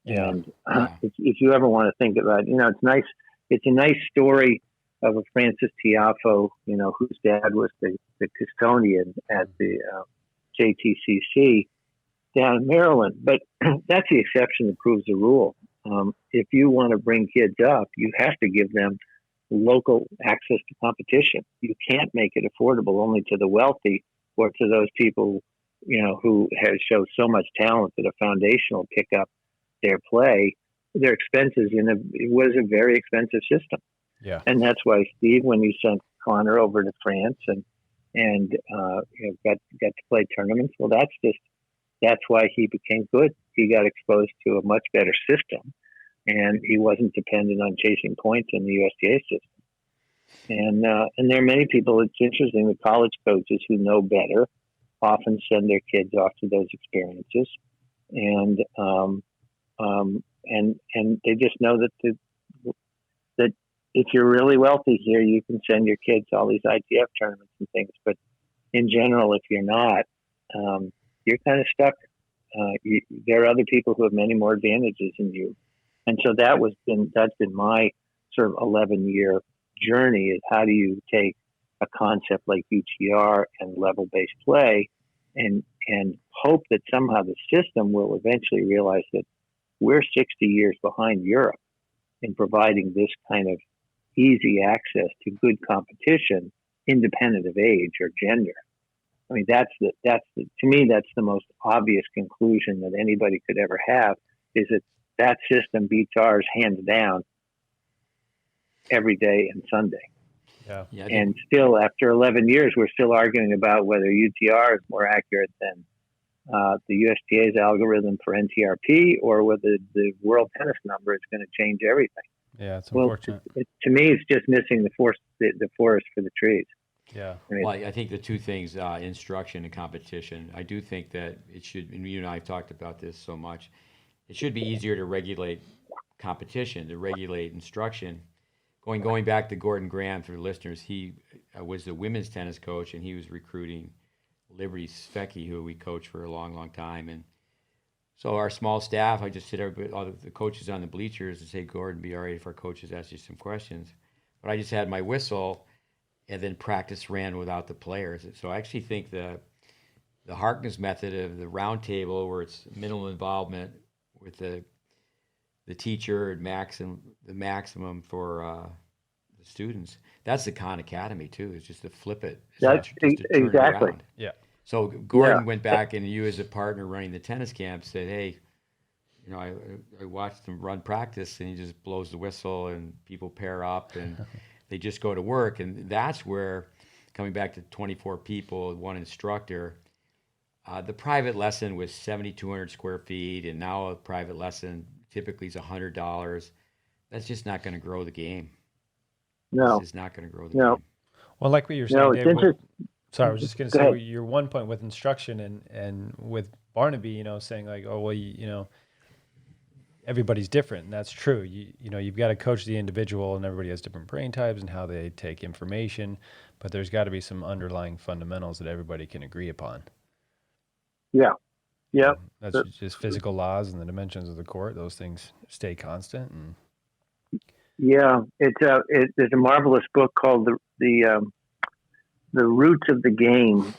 Yeah. And if you ever want to think about it, it's nice. It's a nice story of a Francis Tiafo, whose dad was the custodian at the JTCC down in Maryland. But that's the exception that proves the rule. If you want to bring kids up, you have to give them local access to competition. You can't make it affordable only to the wealthy or to those people, who have shown so much talent that a foundation will pick up their play. Their expenses it was a very expensive system. Yeah. And that's why, Steve, when you sent Connor over to France and got to play tournaments, well, that's why he became good. He got exposed to a much better system, and he wasn't dependent on chasing points in the USTA system. And there are many people. It's interesting. The college coaches who know better often send their kids off to those experiences, and they just know that that if you're really wealthy here, you can send your kids to all these ITF tournaments and things. But in general, if you're not, you're kind of stuck. There are other people who have many more advantages than you. And so that's been my sort of 11-year journey, is how do you take a concept like UTR and level-based play and hope that somehow the system will eventually realize that we're 60 years behind Europe in providing this kind of easy access to good competition, independent of age or gender. I mean, to me, that's the most obvious conclusion that anybody could ever have, is that system beats ours hands down every day and Sunday. Yeah. And still, after 11 years, we're still arguing about whether UTR is more accurate than the USTA's algorithm for NTRP, or whether the world tennis number is going to change everything. Yeah, it's unfortunate. To me, it's just missing the forest for the trees. Yeah. Well, I think the two things, instruction and competition, I do think that it should, and you and I have talked about this so much, it should be easier to regulate competition, to regulate instruction. Going back to Gordon Graham, for listeners, he was the women's tennis coach, and he was recruiting Liberty Svecki, who we coached for a long, long time. And so our small staff, I just sit all the coaches on the bleachers and say, Gordon, be all right if our coaches ask you some questions. But I just had my whistle, and then practice ran without the players. So I actually think the Harkness method of the round table, where it's minimal involvement with the teacher and the maximum for the students, that's the Khan Academy too. It's just to flip it. That's just to turn it exactly. around. Yeah. So Gordon went back, and you as a partner running the tennis camp said, hey, I watched him run practice, and he just blows the whistle, and people pair up, and they just go to work. And that's where, coming back to 24 people, one instructor, the private lesson was 7,200 square feet, and now a private lesson typically is $100. That's just not going to grow the game. No. It's not going to grow the game. Well, like what you're saying, Dave, sorry, I was just going to say your one point with instruction and with Barnaby, saying like, oh, well, everybody's different, and that's true. You've got to coach the individual, and everybody has different brain types and how they take information, but there's got to be some underlying fundamentals that everybody can agree upon. Yeah. Yeah. That's just physical laws and the dimensions of the court. Those things stay constant. And yeah, there's a marvelous book called the Roots of the Game.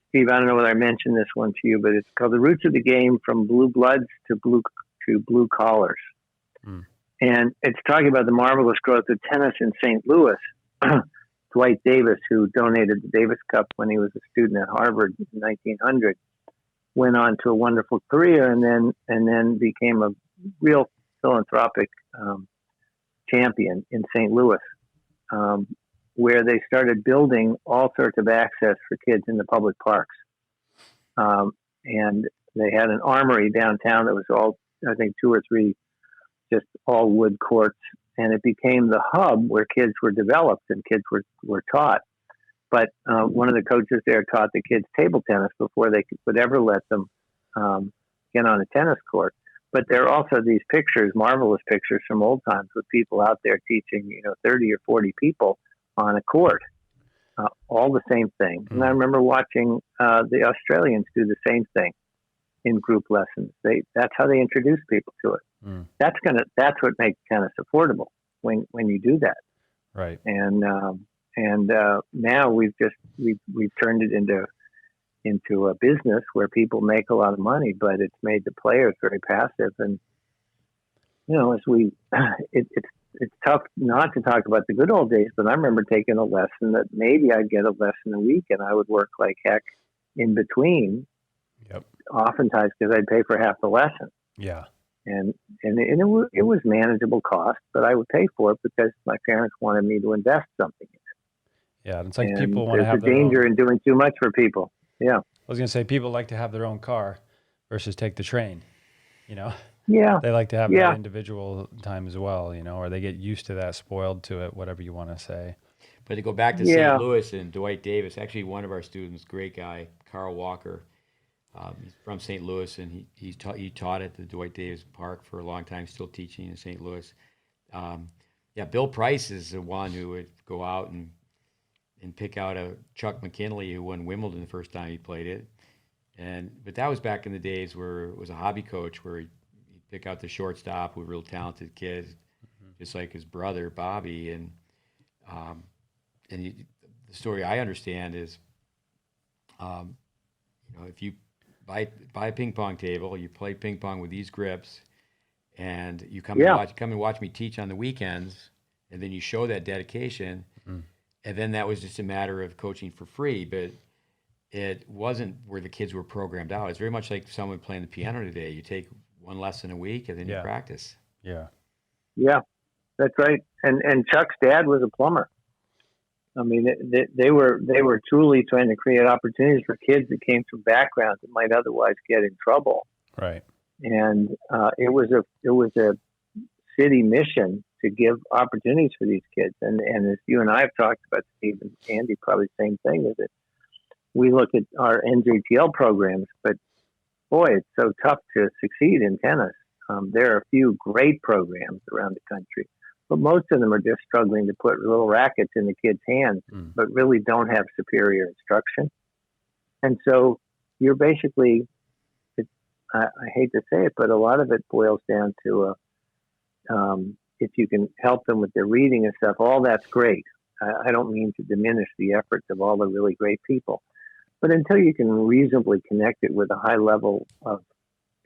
Steve, I don't know whether I mentioned this one to you, but it's called The Roots of the Game from Blue Bloods to Blue Collars. And it's talking about the marvelous growth of tennis in St. Louis. Dwight Davis, who donated the Davis Cup when he was a student at Harvard in 1900, went on to a wonderful career and then became a real philanthropic champion in St. Louis, where they started building all sorts of access for kids in the public parks. And they had an armory downtown that was all, I think, 2 or 3 just all wood courts. And it became the hub where kids were developed and kids were taught. But one of the coaches there taught the kids table tennis before they would ever let them get on a tennis court. But there are also these pictures, marvelous pictures from old times with people out there teaching, 30 or 40 people on a court, all the same thing. And I remember watching the Australians do the same thing in group lessons. That's how they introduce people to it. That's what makes tennis affordable when you do that. Right. And now we've turned it into a business where people make a lot of money, but it's made the players very passive. And it's tough not to talk about the good old days. But I remember taking a lesson that maybe I'd get a lesson a week, and I would work like heck in between. Yep. Oftentimes because I'd pay for half the lesson. Yeah. And it was manageable cost, but I would pay for it because my parents wanted me to invest something in it. Yeah, it's like people want to have there's a danger in doing too much for people. Yeah. I was going to say people like to have their own car versus take the train, Yeah. They like to have that individual time as well, or they get used to that, spoiled to it, whatever you want to say. But to go back to St. Louis and Dwight Davis, actually one of our students, great guy, Carl Walker, he's from St. Louis, and he taught at the Dwight Davis Park for a long time, still teaching in St. Louis. Bill Price is the one who would go out and pick out a Chuck McKinley who won Wimbledon the first time he played it. But that was back in the days where it was a hobby coach where he'd pick out the shortstop with real talented kids, just like his brother, Bobby. And the story I understand is, if you buy a ping pong table, you play ping pong with these grips, and you come and watch me teach on the weekends, and then you show that dedication. And then that was just a matter of coaching for free, but it wasn't where the kids were programmed out. It's very much like someone playing the piano today. You take one lesson a week and then you practice. Yeah. Yeah, that's right. And Chuck's dad was a plumber. I mean, they were truly trying to create opportunities for kids that came from backgrounds that might otherwise get in trouble. Right. And it was a city mission to give opportunities for these kids. And as you and I have talked about, Steve and Andy, probably the same thing, is that we look at our NJTL programs, but boy, it's so tough to succeed in tennis. There are a few great programs around the country, but most of them are just struggling to put little rackets in the kids' hands, but really don't have superior instruction. And so you're basically, I hate to say it, but a lot of it boils down to if you can help them with their reading and stuff, all that's great. I don't mean to diminish the efforts of all the really great people, but until you can reasonably connect it with a high level of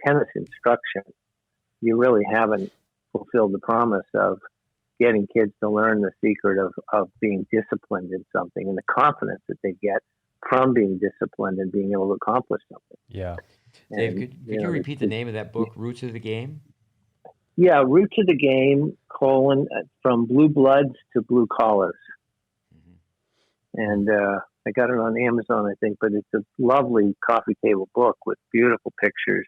tennis instruction, you really haven't fulfilled the promise of getting kids to learn the secret of being disciplined in something and the confidence that they get from being disciplined and being able to accomplish something. Yeah. Dave, could you repeat the name of that book, Roots of the Game? Yeah, Roots of the Game, from blue bloods to blue collars. And I got it on Amazon, I think, but it's a lovely coffee table book with beautiful pictures.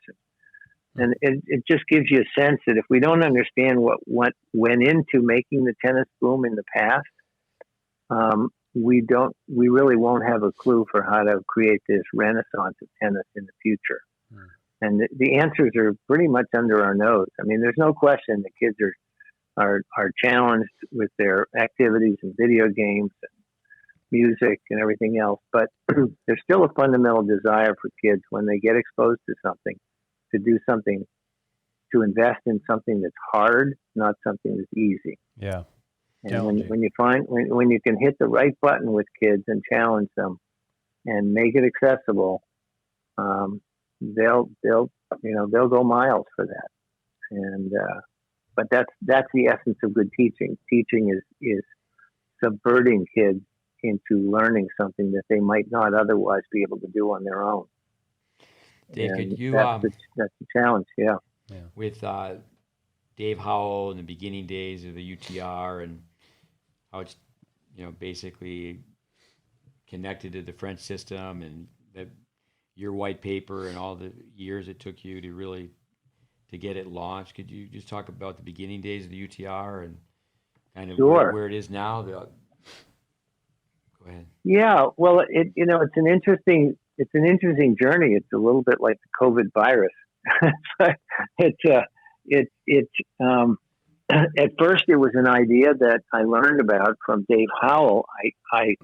And it just gives you a sense that if we don't understand what went into making the tennis boom in the past, we really won't have a clue for how to create this renaissance of tennis in the future. And the answers are pretty much under our nose. I mean, there's no question that kids are challenged with their activities and video games and music and everything else, but there's still a fundamental desire for kids when they get exposed to something, to do something, to invest in something that's hard, not something that's easy. Yeah. And when you can hit the right button with kids and challenge them and make it accessible, they'll go miles for that. And but that's the essence of good teaching. Teaching is subverting kids into learning something that they might not otherwise be able to do on their own. Dave, could you that's the challenge, yeah. With Dave Howell in the beginning days of the UTR and how it's basically connected to the French system and your white paper and all the years it took you to get it launched. Could you just talk about the beginning days of the UTR and kind of where it is now? Go ahead. Yeah, well, it's an interesting journey. It's a little bit like the COVID virus. At first it was an idea that I learned about from Dave Howell. I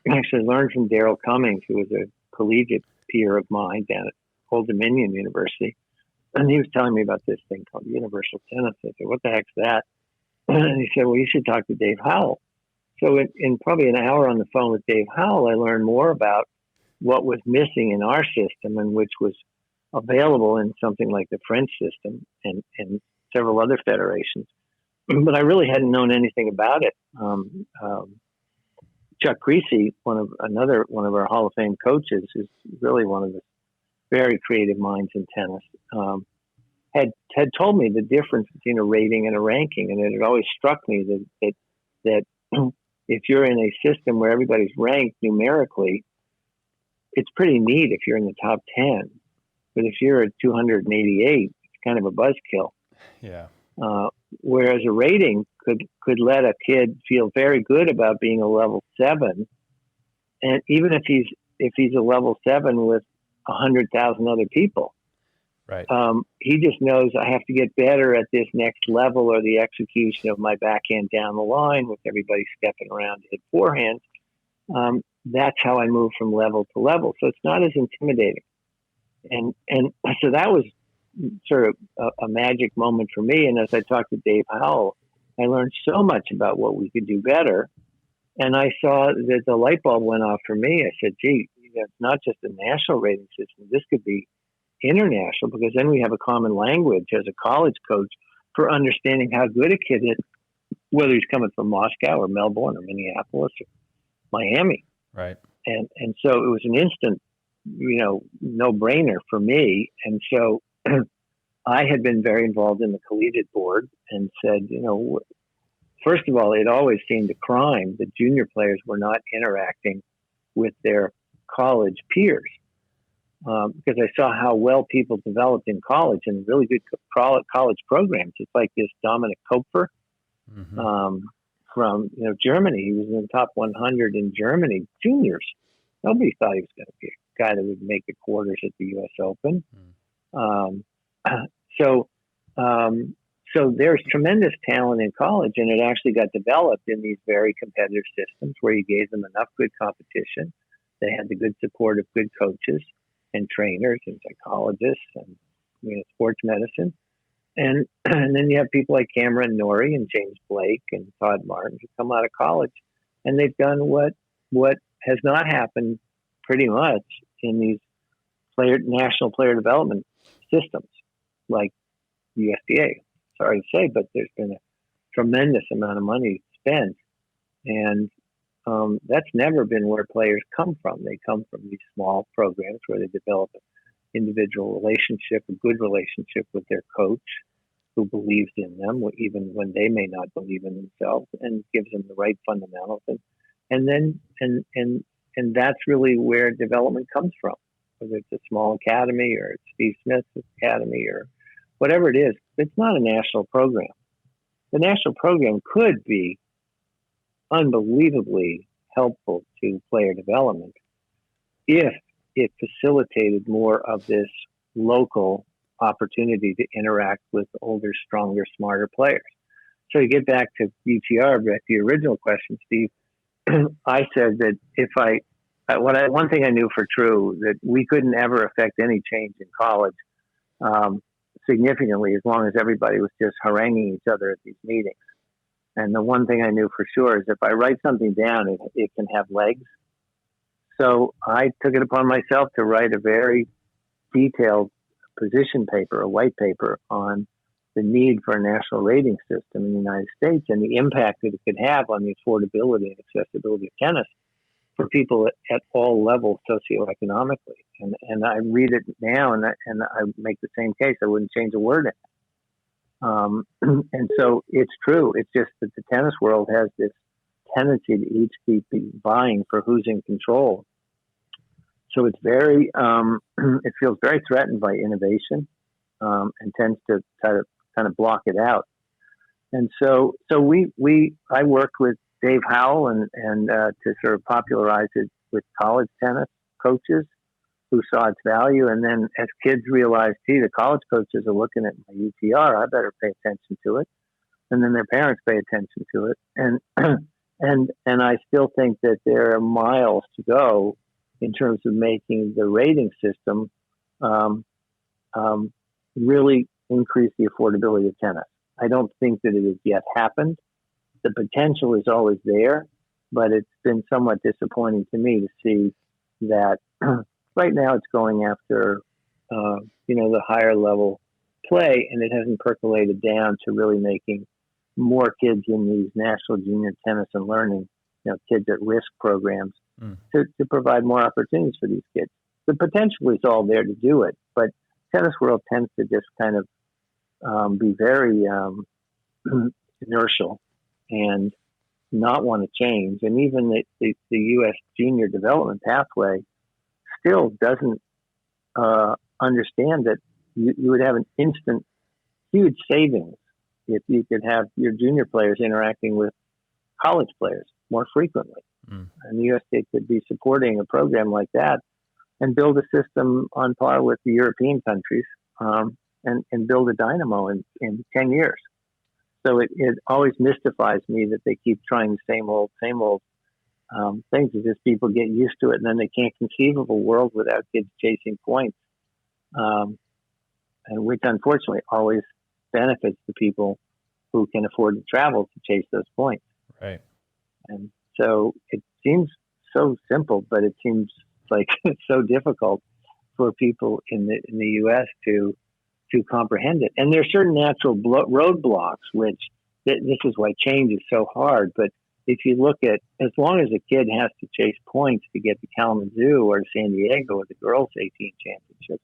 actually learned from Daryl Cummings, who was a collegiate peer of mine down at Old Dominion University. And he was telling me about this thing called universal tennis. I said, what the heck's that? And he said, well, you should talk to Dave Howell. So in probably an hour on the phone with Dave Howell, I learned more about what was missing in our system and which was available in something like the French system and several other federations. But I really hadn't known anything about it. Chuck Creasy, one of our Hall of Fame coaches, who's really one of the very creative minds in tennis, had told me the difference between a rating and a ranking, and it had always struck me that if you're in a system where everybody's ranked numerically, it's pretty neat if you're in the top 10. But if you're at 288, it's kind of a buzzkill. Yeah. Whereas a rating could let a kid feel very good about being a level 7, and even if he's a level 7 with 100,000 other people, right? He just knows I have to get better at this next level, or the execution of my backhand down the line with everybody stepping around to hit forehands. That's how I move from level to level. So it's not as intimidating, and so that was sort of a magic moment for me. And as I talked to Dave Howell, I learned so much about what we could do better. And I saw that the light bulb went off for me. I said, gee, it's not just a national rating system. This could be international, because then we have a common language as a college coach for understanding how good a kid is, whether he's coming from Moscow or Melbourne or Minneapolis or Miami. Right. And so it was an instant, no-brainer for me. And so I had been very involved in the collegiate board and said, first of all, it always seemed a crime that junior players were not interacting with their college peers, because I saw how well people developed in college and really good college programs. It's like this Dominic Kopfer from Germany. He was in the top 100 in Germany juniors. Nobody thought he was going to be a guy that would make the quarters at the U.S. Open. So there's tremendous talent in college, and it actually got developed in these very competitive systems where you gave them enough good competition. They had the good support of good coaches and trainers and psychologists and sports medicine. And then you have people like Cameron Norrie and James Blake and Todd Martin who come out of college, and they've done what has not happened pretty much in these national player development systems like USDA. Sorry to say, but there's been a tremendous amount of money spent, and that's never been where players come from. They come from these small programs where they develop an individual relationship, a good relationship with their coach who believes in them, even when they may not believe in themselves, and gives them the right fundamentals. And that's really where development comes from, whether it's a small academy or it's Steve Smith's academy or whatever it is. It's not a national program. The national program could be unbelievably helpful to player development if it facilitated more of this local opportunity to interact with older, stronger, smarter players. So to get back to UTR, back to your original question, Steve, I said that one thing I knew for true, that we couldn't ever affect any change in college significantly as long as everybody was just haranguing each other at these meetings. And the one thing I knew for sure is if I write something down, it can have legs. So I took it upon myself to write a very detailed position paper, a white paper on the need for a national rating system in the United States and the impact that it could have on the affordability and accessibility of tennis for people at all levels socioeconomically. And I read it now and I make the same case. I wouldn't change a word in it. And so it's true. It's just that the tennis world has this tendency to each keep vying for who's in control. So it's very, it feels very threatened by innovation, and tends to kind of block it out. And so I worked with Dave Howell and to sort of popularize it with college tennis coaches who saw its value. And then as kids realized, gee, the college coaches are looking at my UTR, I better pay attention to it. And then their parents pay attention to it. And I still think that there are miles to go in terms of making the rating system really increase the affordability of tennis. I don't think that it has yet happened. The potential is always there, but it's been somewhat disappointing to me to see that right now it's going after, the higher level play, and it hasn't percolated down to really making more kids in these national junior tennis and learning, kids at risk programs to provide more opportunities for these kids. The potential is all there to do it, but tennis world tends to just kind of be very inertial and not want to change. And even the U.S. junior development pathway still doesn't understand that you would have an instant huge savings if you could have your junior players interacting with college players more frequently. And the U.S. could be supporting a program like that and build a system on par with the European countries, and build a dynamo in 10 years. So it always mystifies me that they keep trying the same old things. It's just people get used to it, and then they can't conceive of a world without kids chasing points, and which unfortunately always benefits the people who can afford to travel to chase those points. Right. And so it seems so simple, but it seems like it's so difficult for people in the U.S. to comprehend it. And there are certain natural roadblocks, which this is why change is so hard. But if you look at, as long as a kid has to chase points to get to Kalamazoo or to San Diego or the girls' 18 championships,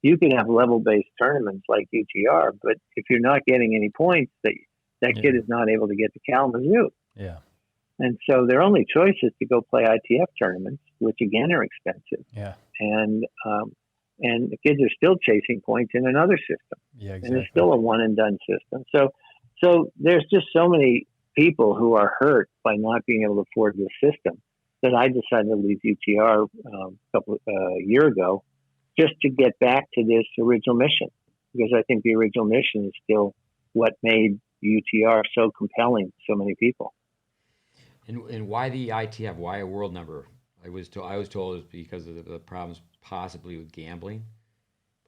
you can have level-based tournaments like UTR. But if you're not getting any points, that kid is not able to get to Kalamazoo. Yeah. And so their only choice is to go play ITF tournaments, which again are expensive. Yeah. And the kids are still chasing points in another system. Yeah, exactly. And it's still a one and done system. So there's just so many people who are hurt by not being able to afford this system that I decided to leave UTR a year ago, just to get back to this original mission, because I think the original mission is still what made UTR so compelling to so many people. And why the ITF? Why a world number? I was told it was because of the problems possibly with gambling.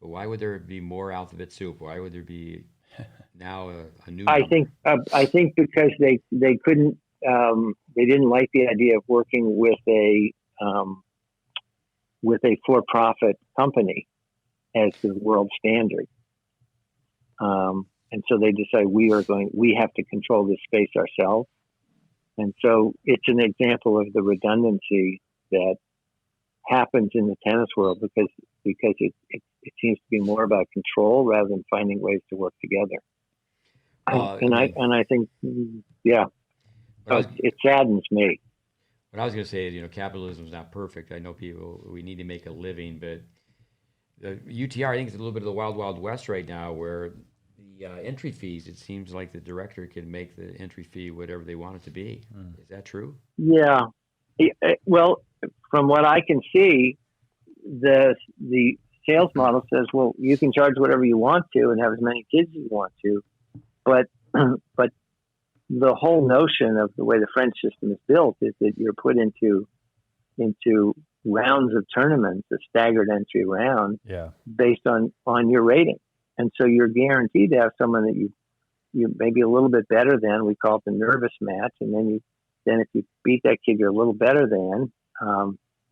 But why would there be more alphabet soup? Why would there be now a new? I think because they couldn't, they didn't like the idea of working with a for-profit company as the world standard, and so they decided we have to control this space ourselves. And so it's an example of the redundancy that happens in the tennis world because it seems to be more about control rather than finding ways to work together. I think, yeah, it saddens me. What I was going to say is, capitalism is not perfect. I know we need to make a living, but the UTR, I think, is a little bit of the wild, wild west right now, where the entry fees, it seems like the director can make the entry fee whatever they want it to be. Is that true? Yeah. Well, from what I can see, the sales model says, well, you can charge whatever you want to and have as many kids as you want to, but the whole notion of the way the French system is built is that you're put into rounds of tournaments, a staggered entry round, based on your rating, and so you're guaranteed to have someone that you maybe a little bit better than. We call it the nervous match, and then if you beat that kid you're a little better than,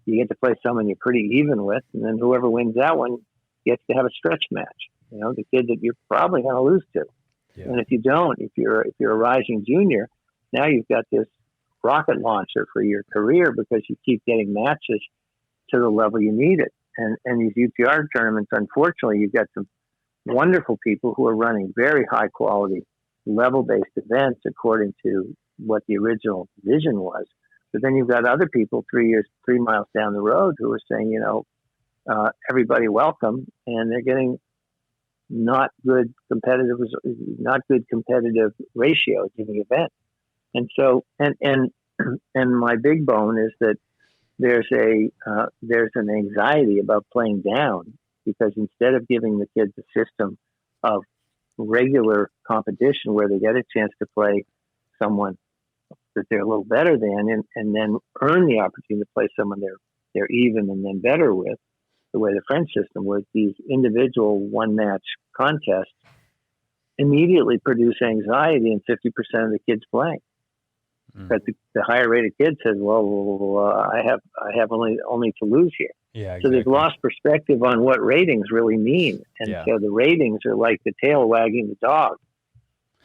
you get to play someone you're pretty even with, and then whoever wins that one gets to have a stretch match. The kid that you're probably going to lose to. Yeah. And if you don't, if you're a rising junior, now you've got this rocket launcher for your career because you keep getting matches to the level you need it. And these UTR tournaments, unfortunately, you've got some wonderful people who are running very high quality level-based events according to what the original vision was. But then you've got other people 3 miles down the road who are saying, everybody welcome, and they're getting not good competitive ratios in the event. And so, and my big bone is that there's an anxiety about playing down, because instead of giving the kids a system of regular competition where they get a chance to play someone that they're a little better than, and then earn the opportunity to play someone they're even and then better with, the way the French system was, these individual one-match contests immediately produce anxiety in 50% of the kids playing. But the higher rated kid says, well, I have only to lose here. Yeah, exactly. So they've lost perspective on what ratings really mean. And so the ratings are like the tail wagging the dog.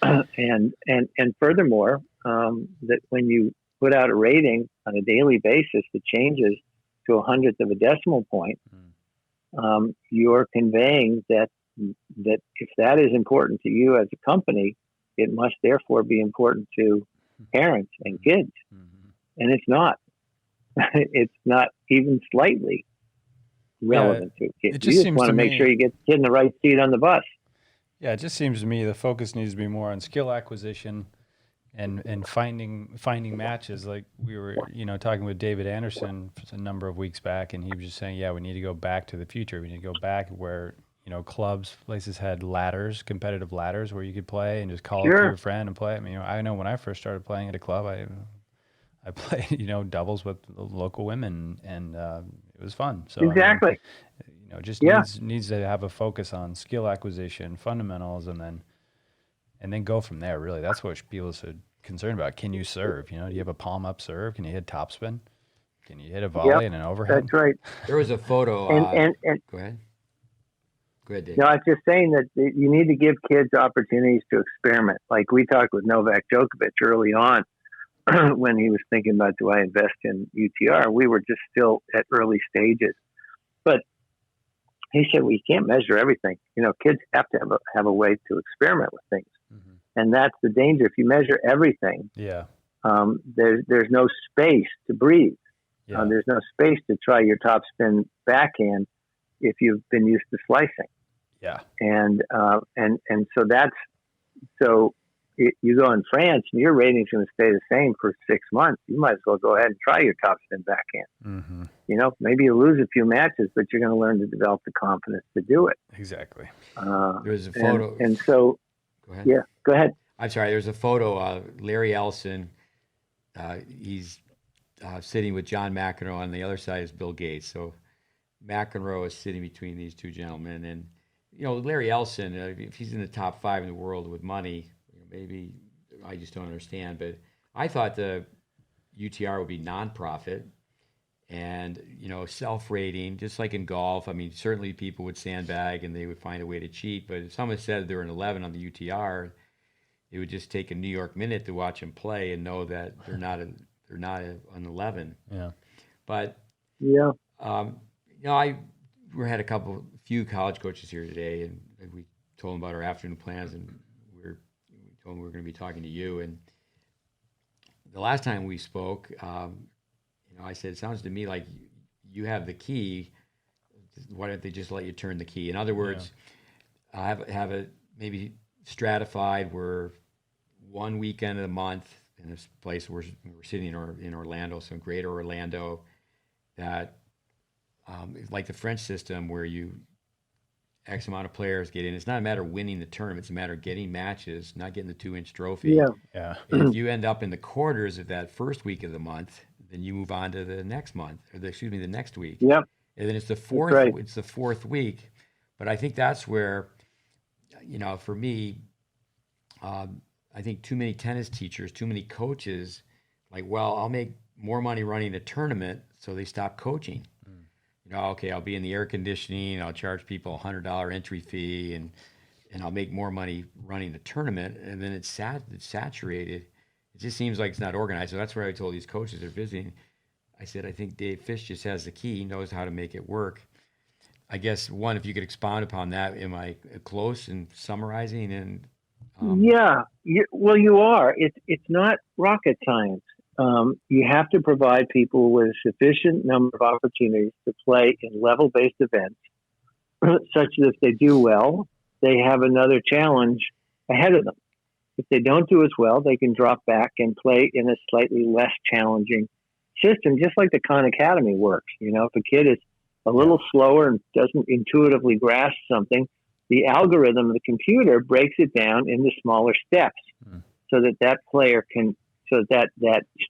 and furthermore, that when you put out a rating on a daily basis that changes to 1/100th of a decimal point, you're conveying that if that is important to you as a company, it must therefore be important to parents and kids. And it's not. It's not even slightly relevant to kids. You just want to make sure you get the kid in the right seat on the bus. Yeah, it just seems to me the focus needs to be more on skill acquisition and finding matches. Like we were, talking with David Anderson a number of weeks back, and he was just saying, we need to go back to the future. We need to go back where, clubs, places had ladders, competitive ladders where you could play and just call up to your friend and play. I mean, I know when I first started playing at a club, I played, doubles with local women, and it was fun. So exactly. Needs to have a focus on skill acquisition, fundamentals, and then go from there. Really, that's what people are concerned about. Can you serve? Do you have a palm up serve? Can you hit topspin? Can you hit a volley and an overhead? That's right. There was a photo. And go ahead. Go ahead, Dave. No, I was just saying that you need to give kids opportunities to experiment. Like we talked with Novak Djokovic early on when he was thinking about, do I invest in UTR? We were just still at early stages. But he said, well, you can't measure everything. Kids have to have a way to experiment with things. Mm-hmm. And that's the danger. If you measure everything, there's no space to breathe. Yeah. There's no space to try your topspin backhand if you've been used to slicing. Yeah. And so you go in France and your rating's going to stay the same for 6 months. You might as well go ahead and try your topspin backhand. Mm-hmm. Maybe you lose a few matches, but you're going to learn to develop the confidence to do it. Exactly. There's a photo. And so, go ahead. Yeah, go ahead. I'm sorry. There's a photo. Larry Ellison, he's sitting with John McEnroe. On the other side is Bill Gates. So McEnroe is sitting between these two gentlemen. And, Larry Ellison, if he's in the top 5 in the world with money, maybe I just don't understand. But I thought the UTR would be nonprofit and, self-rating, just like in golf. I mean, certainly people would sandbag and they would find a way to cheat. But if someone said they're an 11 on the UTR, it would just take a New York minute to watch them play and know that they're not an 11. Yeah. But Yeah. We had a few college coaches here today, and we told them about our afternoon plans, and we told them we were going to be talking to you. And the last time we spoke, I said, it sounds to me like you have the key. Why don't they just let you turn the key? In other words, have it maybe stratified where one weekend of the month in this place we're sitting in Orlando, so Greater Orlando, that like the French system where you X amount of players get in. It's not a matter of winning the tournament. It's a matter of getting matches, not getting the 2-inch trophy. Yeah. And if you end up in the quarters of that first week of the month, then you move on to the next month, or the next week. Yep. And then it's the fourth. Right. It's the fourth week. But I think that's where, for me, I think too many tennis teachers, too many coaches, I'll make more money running a tournament, so they stop coaching. Okay, I'll be in the air conditioning. I'll charge people $100 entry fee, and I'll make more money running the tournament. And then it's saturated. It just seems like it's not organized. So that's where I told these coaches they're visiting. I said, I think Dave Fish just has the key. He knows how to make it work. I guess, one, if you could expound upon that, am I close in summarizing? And Yeah, you are. It's not rocket science. You have to provide people with a sufficient number of opportunities to play in level-based events, such that if they do well, they have another challenge ahead of them. If they don't do as well, they can drop back and play in a slightly less challenging system, just like the Khan Academy works. If a kid is a little slower and doesn't intuitively grasp something, the algorithm of the computer breaks it down into smaller steps so that player can, so that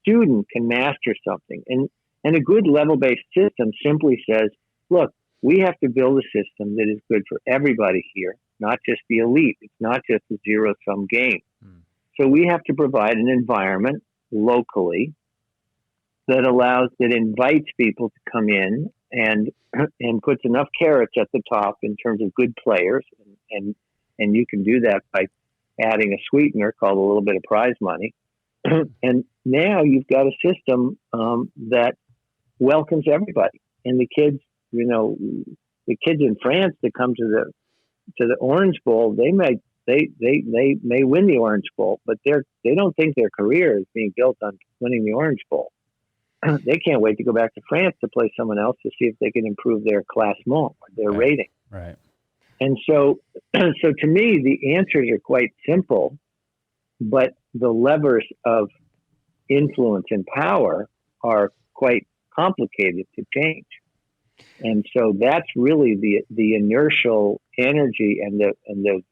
student can master something. And a good level-based system simply says, look, we have to build a system that is good for everybody here, not just the elite. It's not just a zero-sum game. So we have to provide an environment locally that invites people to come in and puts enough carrots at the top in terms of good players. And you can do that by adding a sweetener called a little bit of prize money. And now you've got a system that welcomes everybody. And the kids, the kids in France that come to the Orange Bowl, they may win the Orange Bowl, but they don't think their career is being built on winning the Orange Bowl. They can't wait to go back to France to play someone else to see if they can improve their classement, their rating. Right. And so to me, the answers are quite simple, but the levers of influence and power are quite complicated to change. And so that's really the inertial energy, and the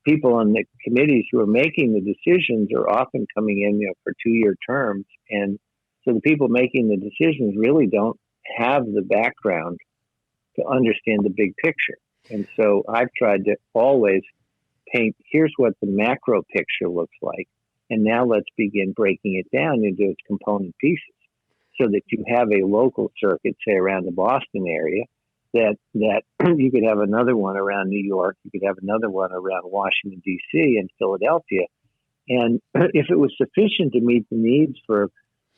people on the committees who are making the decisions are often coming in, for 2-year terms. And so the people making the decisions really don't have the background to understand the big picture. And so I've tried to always paint, here's what the macro picture looks like. And now let's begin breaking it down into its component pieces so that you have a local circuit, say around the Boston area, that you could have another one around New York, you could have another one around Washington, D.C. and Philadelphia. And if it was sufficient to meet the needs for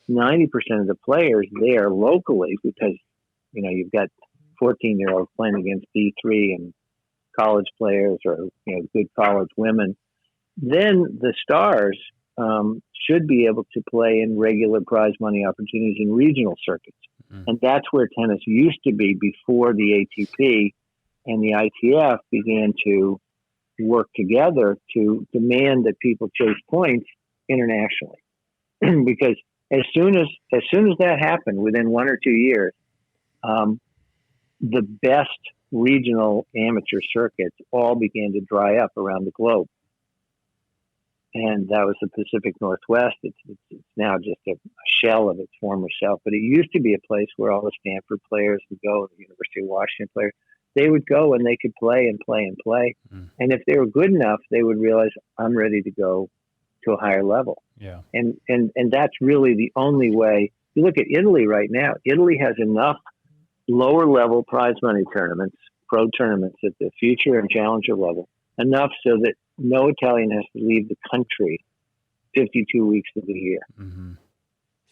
90% of the players there locally, because, you've got 14-year-olds playing against D3 and college players or, good college women, then the stars should be able to play in regular prize money opportunities in regional circuits. And that's where tennis used to be before the ATP and the ITF began to work together to demand that people chase points internationally. Because as soon as that happened, within 1 or 2 years, the best regional amateur circuits all began to dry up around the globe. And that was the Pacific Northwest. It's now just a shell of its former self. But it used to be a place where all the Stanford players would go, the University of Washington players. They would go and they could play and play and play. And if they were good enough, they would realize, I'm ready to go to a higher level. Yeah. And that's really the only way. You look at Italy right now. Italy has enough lower level prize money tournaments, pro tournaments at the future and challenger level, enough so that no Italian has to leave the country 52 weeks of the year. Mm-hmm.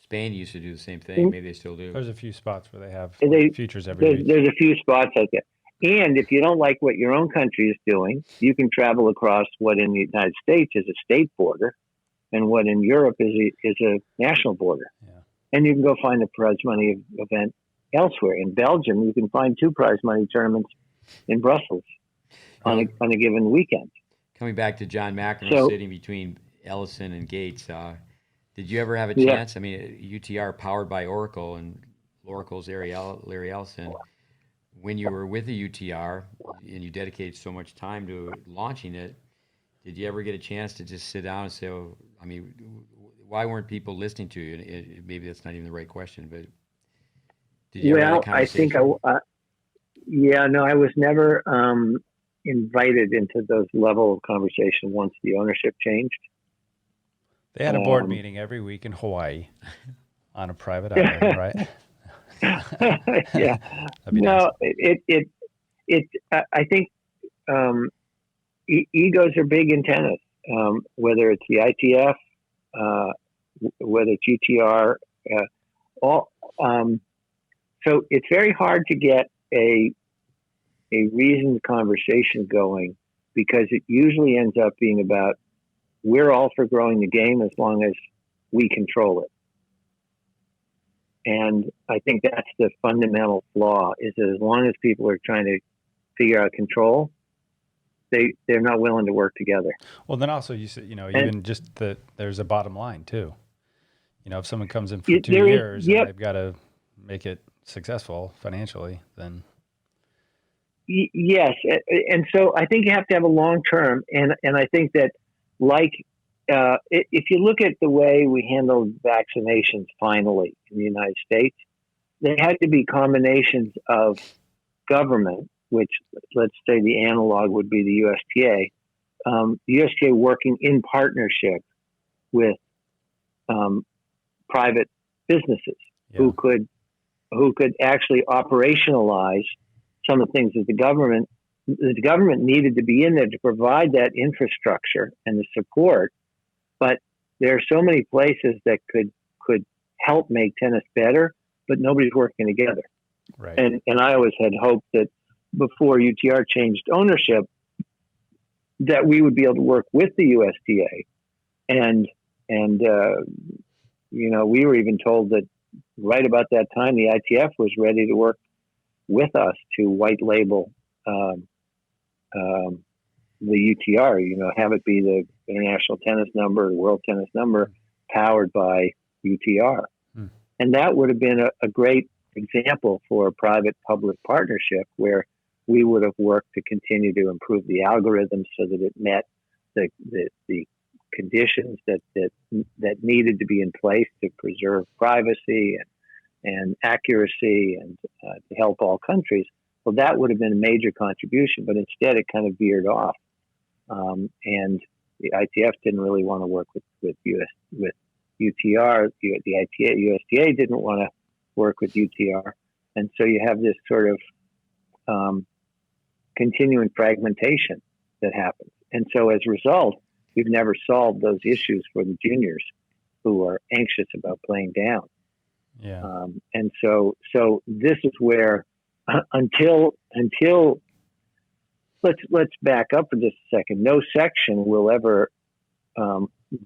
Spain used to do the same thing. Maybe they still do. There's a few spots where they have futures every week. There's a few spots like that. And if you don't like what your own country is doing, you can travel across what in the United States is a state border and what in Europe is a national border. Yeah. And you can go find a prize money event elsewhere. In Belgium, you can find 2 prize money tournaments in Brussels on a given weekend. Coming back to John McEnroe sitting between Ellison and Gates, did you ever have a chance? I mean, UTR powered by Oracle, and Oracle's Larry Ellison. When you were with the UTR and you dedicated so much time to launching it, did you ever get a chance to just sit down and say, oh, I mean, why weren't people listening to you? Maybe that's not even the right question, but did you ever have a conversation? I think I was never invited into those level of conversation once the ownership changed. They had a board meeting every week in Hawaii on a private island, right? Yeah. No, nice. I think egos are big in tennis, whether it's the ITF, whether it's UTR, so it's very hard to get a reasoned conversation going, because it usually ends up being about, we're all for growing the game as long as we control it. And I think that's the fundamental flaw, is that as long as people are trying to figure out control, they're not willing to work together. Well, then also you said, even just that there's a bottom line too. If someone comes in for 2 years and they've got to make it successful financially, then. Yes. And so I think you have to have a long term. And I think that, if you look at the way we handled vaccinations finally in the United States, there had to be combinations of government, which let's say the analog would be the USTA, the USTA working in partnership with private businesses who could actually operationalize some of the things that the government needed to be in there to provide that infrastructure and the support. But there are so many places that could help make tennis better, but nobody's working together. Right. And I always had hoped that before UTR changed ownership, that we would be able to work with the USTA. And we were even told that right about that time, the ITF was ready to work with us to white label the UTR, have it be the international tennis number, the world tennis number, powered by UTR. And that would have been a great example for a private-public partnership, where we would have worked to continue to improve the algorithm so that it met the conditions that needed to be in place to preserve privacy and accuracy and to help all countries. Well, that would have been a major contribution, but instead it kind of veered off. And the ITF didn't really want to work with UTR. The USTA didn't want to work with UTR. And so you have this sort of continuing fragmentation that happens. And so as a result, we've never solved those issues for the juniors who are anxious about playing down. Yeah. And so this is where until let's back up for just a second. No section will ever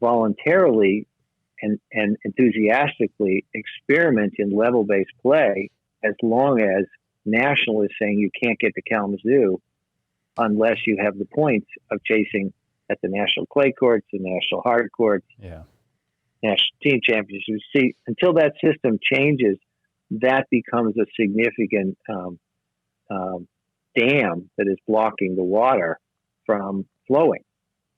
voluntarily and enthusiastically experiment in level-based play as long as National is saying you can't get to Kalamazoo unless you have the points of chasing at the national clay courts, the national hard courts, national team championships. See, until that system changes, that becomes a significant dam that is blocking the water from flowing.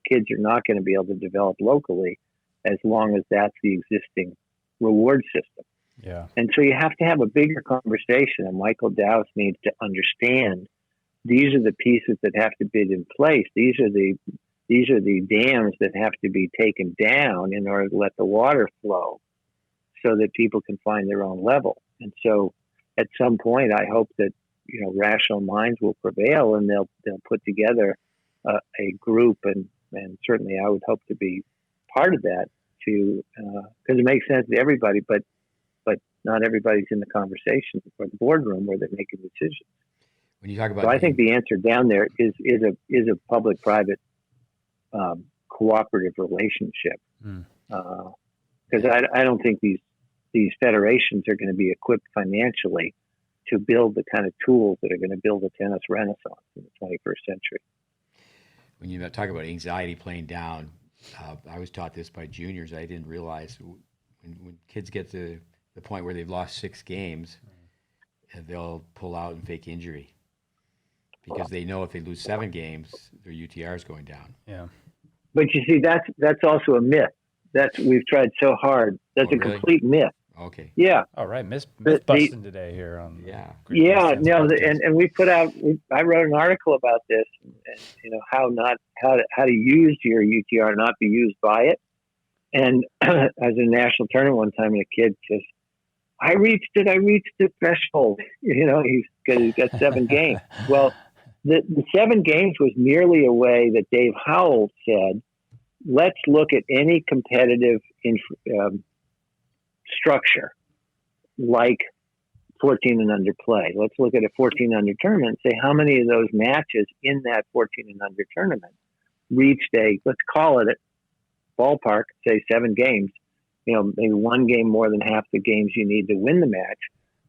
Kids are not going to be able to develop locally as long as that's the existing reward system. Yeah. And so you have to have a bigger conversation, and Michael Dowse needs to understand these are the pieces that have to be in place. These are the dams that have to be taken down in order to let the water flow so that people can find their own level. And so at some point, I hope that, rational minds will prevail, and they'll put together a group, and certainly I would hope to be part of that to because it makes sense to everybody, but not everybody's in the conversation or the boardroom where they're making decisions. When you talk about, so I think the answer down there is a public-private cooperative relationship. Because I don't think these federations are going to be equipped financially to build the kind of tools that are going to build a tennis renaissance in the 21st century. When you talk about anxiety playing down, I was taught this by juniors. I didn't realize when kids get to the point where they've lost 6 games, they'll pull out and fake injury because they know if they lose 7 games, their UTR is going down. Yeah. But you see, that's also a myth. We've tried so hard. That's really? Complete myth. Okay. Yeah. All right. Myth busting today here on and we put out. I wrote an article about this, and how to use your UTR, not be used by it. And I was in a national tournament one time, and a kid says, I reached the threshold. He's got 7 games. Well, the 7 games was merely a way that Dave Howell said, let's look at any competitive structure like 14 and under play. Let's look at a 14 under tournament and say how many of those matches in that 14 and under tournament reached let's call it a ballpark, say 7 games, maybe 1 game more than half the games you need to win the match.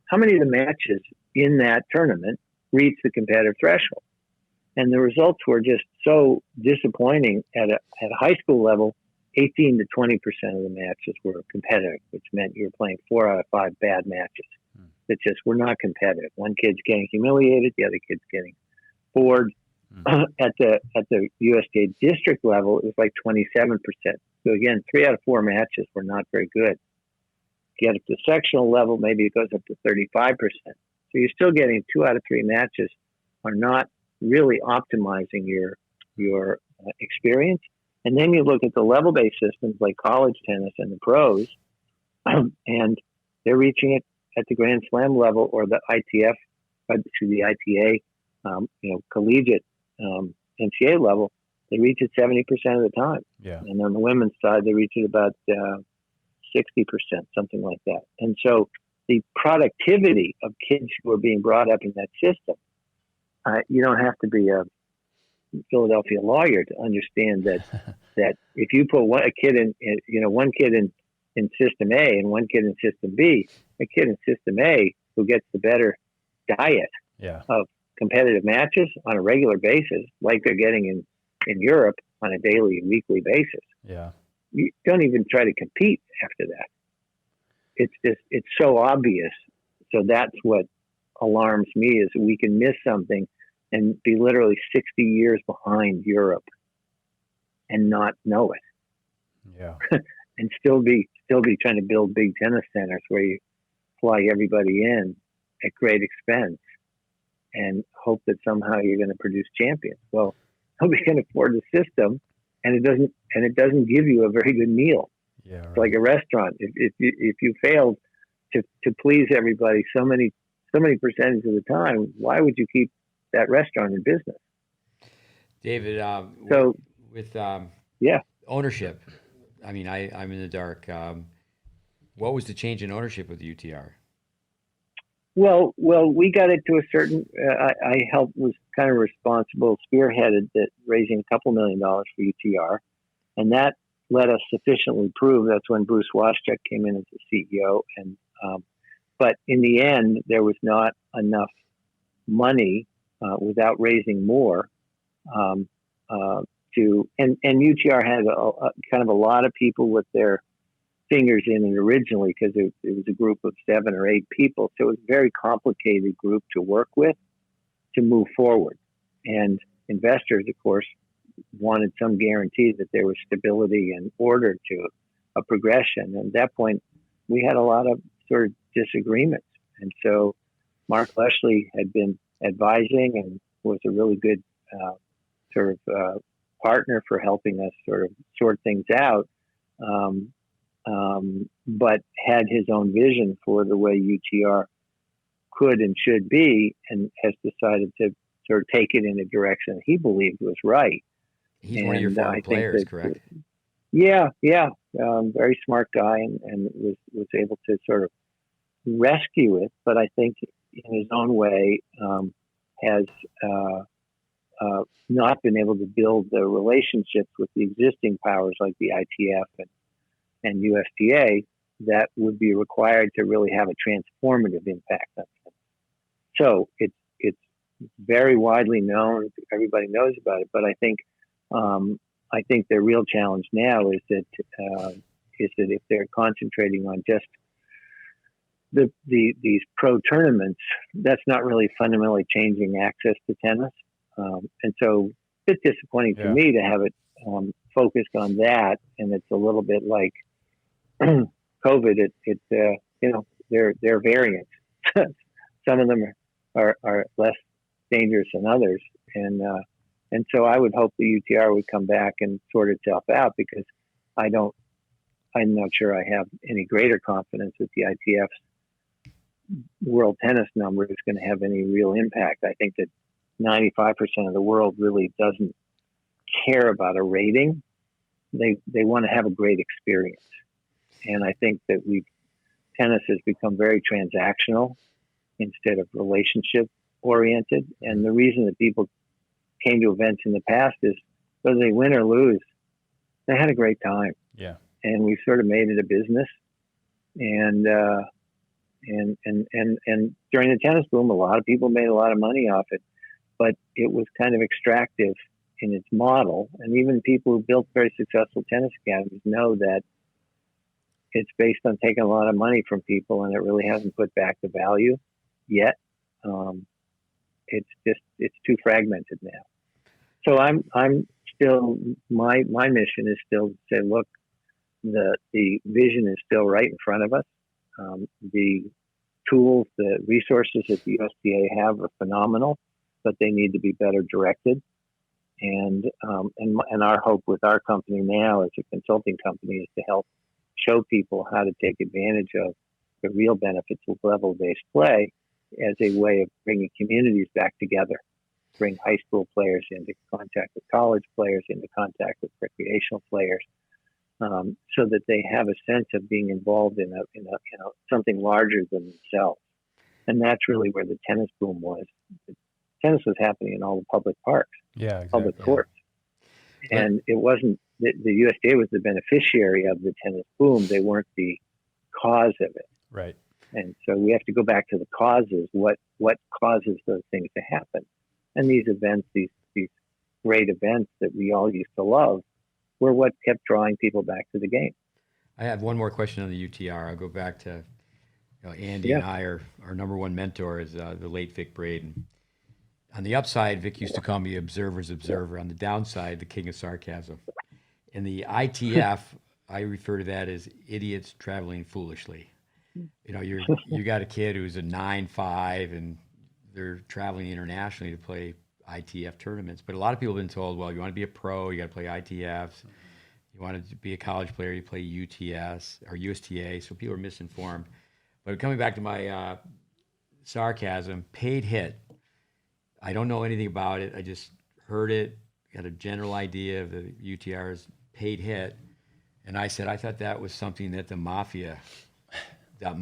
How many of the matches in that tournament reached the competitive threshold? And the results were just so disappointing at a high school level. 18 to 20% of the matches were competitive, which meant you were playing 4 out of 5 bad matches that just were not competitive. One kid's getting humiliated, the other kid's getting bored. At the USTA district level, it was like 27%. So again, 3 out of 4 matches were not very good. Get up to sectional level, maybe it goes up to 35%. So you're still getting 2 out of 3 matches are not really optimizing your experience. And then you look at the level-based systems like college tennis and the pros, and they're reaching it at the Grand Slam level or the ITA, collegiate NCAA level. They reach it 70% of the time. Yeah. And on the women's side, they reach it about 60%, something like that. And so the productivity of kids who are being brought up in that system, you don't have to be a Philadelphia lawyer to understand that if you put one kid in system A and one kid in system B, a kid in system A who gets the better diet of competitive matches on a regular basis, like they're getting in Europe on a daily and weekly basis. Yeah. You don't even try to compete after that. It's so obvious. So that's what alarms me is we can miss something and be literally 60 years behind Europe and not know it. Yeah. And still be trying to build big tennis centers where you fly everybody in at great expense and hope that somehow you're going to produce champions. Well, nobody can afford the system, and it doesn't give you a very good meal. Yeah. Right. It's like a restaurant. If you failed to please everybody so many percentage of the time, why would you keep that restaurant in business? David, with ownership, I mean, I'm in the dark. What was the change in ownership with the UTR? Well, we got it to a certain. I was kind of responsible, spearheaded that raising a couple $1 million for UTR, and that let us sufficiently prove. That's when Bruce Waschek came in as the CEO, and but in the end, there was not enough money without raising more to. And UTR had a kind of a lot of people with their fingers in it originally because it was a group of 7 or 8 people. So it was a very complicated group to work with to move forward. And investors, of course, wanted some guarantee that there was stability and order to a progression. And at that point, we had a lot of sort of disagreements. And so Mark Leshley had been advising and was a really good partner for helping us sort of sort things out. But had his own vision for the way UTR could and should be, and has decided to sort of take it in a direction he believed was right. He's one of your former players, correct? Yeah. Very smart guy, and was able to sort of rescue it, but I think in his own way has not been able to build the relationships with the existing powers like the ITF and USTA that would be required to really have a transformative impact on tennis. So it's very widely known. Everybody knows about it, but I think the real challenge now is that if they're concentrating on just these pro tournaments, that's not really fundamentally changing access to tennis. And so it's disappointing for me to have it focused on that. And it's a little bit like COVID. They're variants. Some of them are less dangerous than others. And so I would hope the UTR would come back and sort itself out, because I'm not sure I have any greater confidence that the ITF's world tennis number is going to have any real impact. I think that 95% of the world really doesn't care about a rating. They want to have a great experience. And I think that tennis has become very transactional instead of relationship oriented. And the reason that people came to events in the past is whether they win or lose, they had a great time. Yeah. And we sort of made it a business. And during the tennis boom, a lot of people made a lot of money off it, but it was kind of extractive in its model. And even people who built very successful tennis academies know that it's based on taking a lot of money from people, and it really hasn't put back the value yet. It's too fragmented now. So I'm still, my mission is still to say, look, the vision is still right in front of us. The tools, the resources that the USDA have are phenomenal, but they need to be better directed. And our hope with our company now as a consulting company is to help show people how to take advantage of the real benefits of level-based play as a way of bringing communities back together, bring high school players into contact with college players, into contact with recreational players, so that they have a sense of being involved in something larger than themselves. And that's really where the tennis boom was. Tennis was happening in all the public parks, public courts. And it wasn't, the USDA was the beneficiary of the tennis boom. They weren't the cause of it. Right. And so we have to go back to the causes. What causes those things to happen? And these events, these great events that we all used to love, were what kept drawing people back to the game. I have one more question on the UTR. I'll go back to Andy and I. Our number one mentor is the late Vic Braden. On the upside, Vic used to call me observer's observer. On the downside, the king of sarcasm. In the ITF, I refer to that as idiots traveling foolishly. You got a kid who's a 9.5 and they're traveling internationally to play ITF tournaments. But a lot of people have been told, well, you want to be a pro, you got to play ITFs. You want to be a college player, you play UTS or USTA. So people are misinformed. But coming back to my sarcasm, paid hit. I don't know anything about it. I just heard it, got a general idea of the UTR's paid hit. And I said, I thought that was something that the mafia did.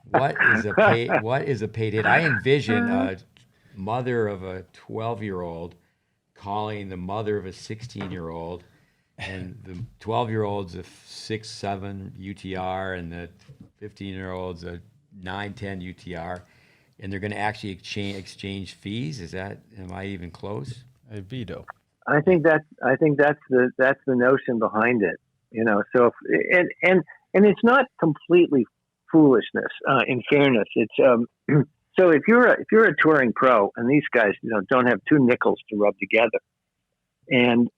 What is a paid hit? I envision a mother of a 12-year-old calling the mother of a 16-year-old, and the 12-year-old's a 6-7 UTR, and the 15-year-old's a 9-10 UTR, and they're going to actually exchange fees. Am I even close? A veto. I think that's the notion behind it. So and it's not completely foolishness. In fairness, it's so if you're a touring pro, and these guys don't have two nickels to rub together, and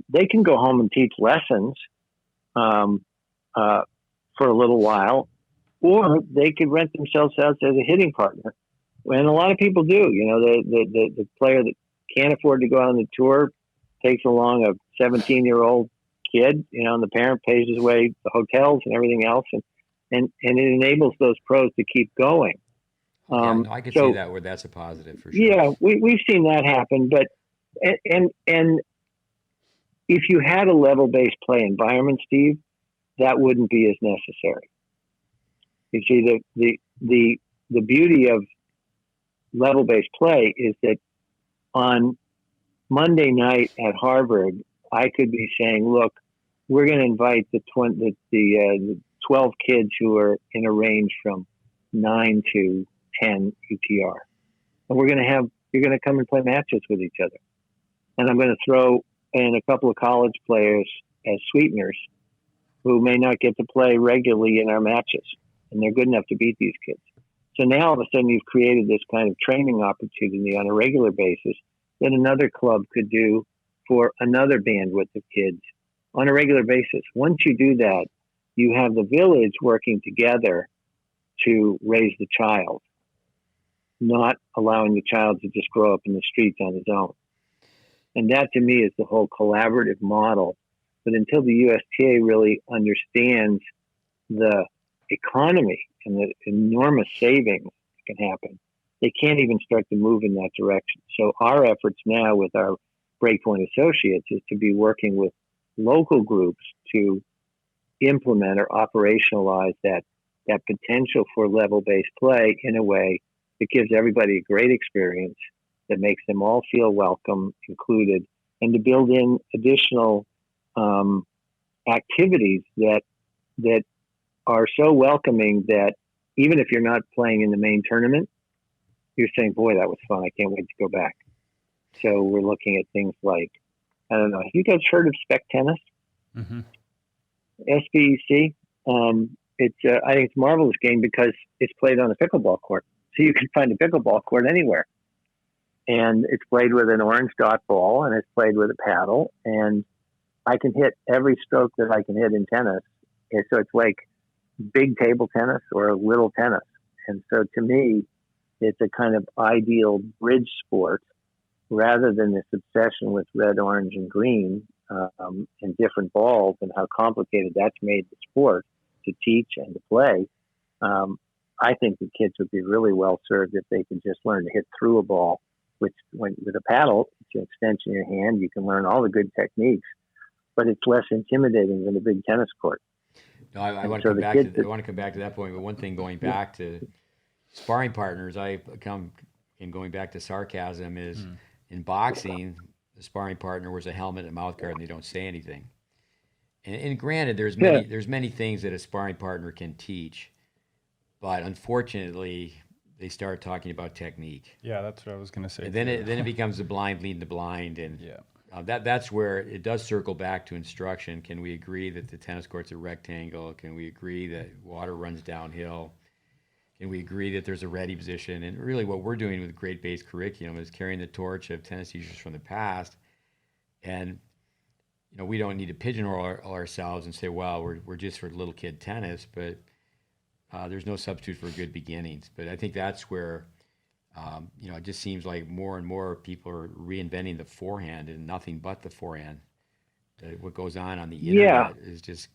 they can go home and teach lessons for a little while, or they could rent themselves out as a hitting partner. And a lot of people do. The player that can't afford to go on the tour takes along a 17-year-old kid, and the parent pays his way the hotels and everything else, and it enables those pros to keep going. Yeah, no, I can see that where that's a positive for sure. Yeah, we've seen that happen, but and if you had a level-based play environment, Steve, that wouldn't be as necessary. You see, the beauty of level-based play is that on Monday night at Harvard, I could be saying, look, we're going to invite the 12 kids who are in a range from 9 to 10 UTR. And you're going to come and play matches with each other. And I'm going to throw in a couple of college players as sweeteners who may not get to play regularly in our matches. And they're good enough to beat these kids. So now all of a sudden you've created this kind of training opportunity on a regular basis that another club could do for another bandwidth of kids on a regular basis. Once you do that, you have the village working together to raise the child, not allowing the child to just grow up in the streets on his own. And that to me is the whole collaborative model. But until the USTA really understands the economy and the enormous savings that can happen, they can't even start to move in that direction. So our efforts now with our Breakpoint Associates is to be working with local groups to implement or operationalize that potential for level-based play in a way that gives everybody a great experience, that makes them all feel welcome, included, and to build in additional activities that are so welcoming that even if you're not playing in the main tournament, you're saying, boy, that was fun. I can't wait to go back. So we're looking at things like, I don't know, have you guys heard of Spec Tennis? Mm-hmm. SPEC? I think it's a marvelous game because it's played on a pickleball court. So you can find a pickleball court anywhere. And it's played with an orange dot ball, and it's played with a paddle. And I can hit every stroke that I can hit in tennis. And so it's like big table tennis or little tennis. And so to me, it's a kind of ideal bridge sport rather than this obsession with red, orange, and green and different balls and how complicated that's made the sport to teach and to play. I think the kids would be really well served if they could just learn to hit through a ball, which with a paddle, it's an extension of your hand. You can learn all the good techniques, but it's less intimidating than a big tennis court. No, I want to come back to that point. But one thing going back to sparring partners, going back to sarcasm is in boxing, the sparring partner wears a helmet and mouth guard and they don't say anything. And granted, there's many things that a sparring partner can teach, but unfortunately, they start talking about technique. Yeah, that's what I was going to say. And then it becomes the blind leading the blind, and that's where it does circle back to instruction. Can we agree that the tennis court's a rectangle? Can we agree that water runs downhill? Can we agree that there's a ready position? And really what we're doing with GreatBase curriculum is carrying the torch of tennis teachers from the past. And we don't need to pigeonhole ourselves and say, well, we're just for little kid tennis, but there's no substitute for good beginnings. But I think that's where, it just seems like more and more people are reinventing the forehand and nothing but the forehand. What goes on the internet is just,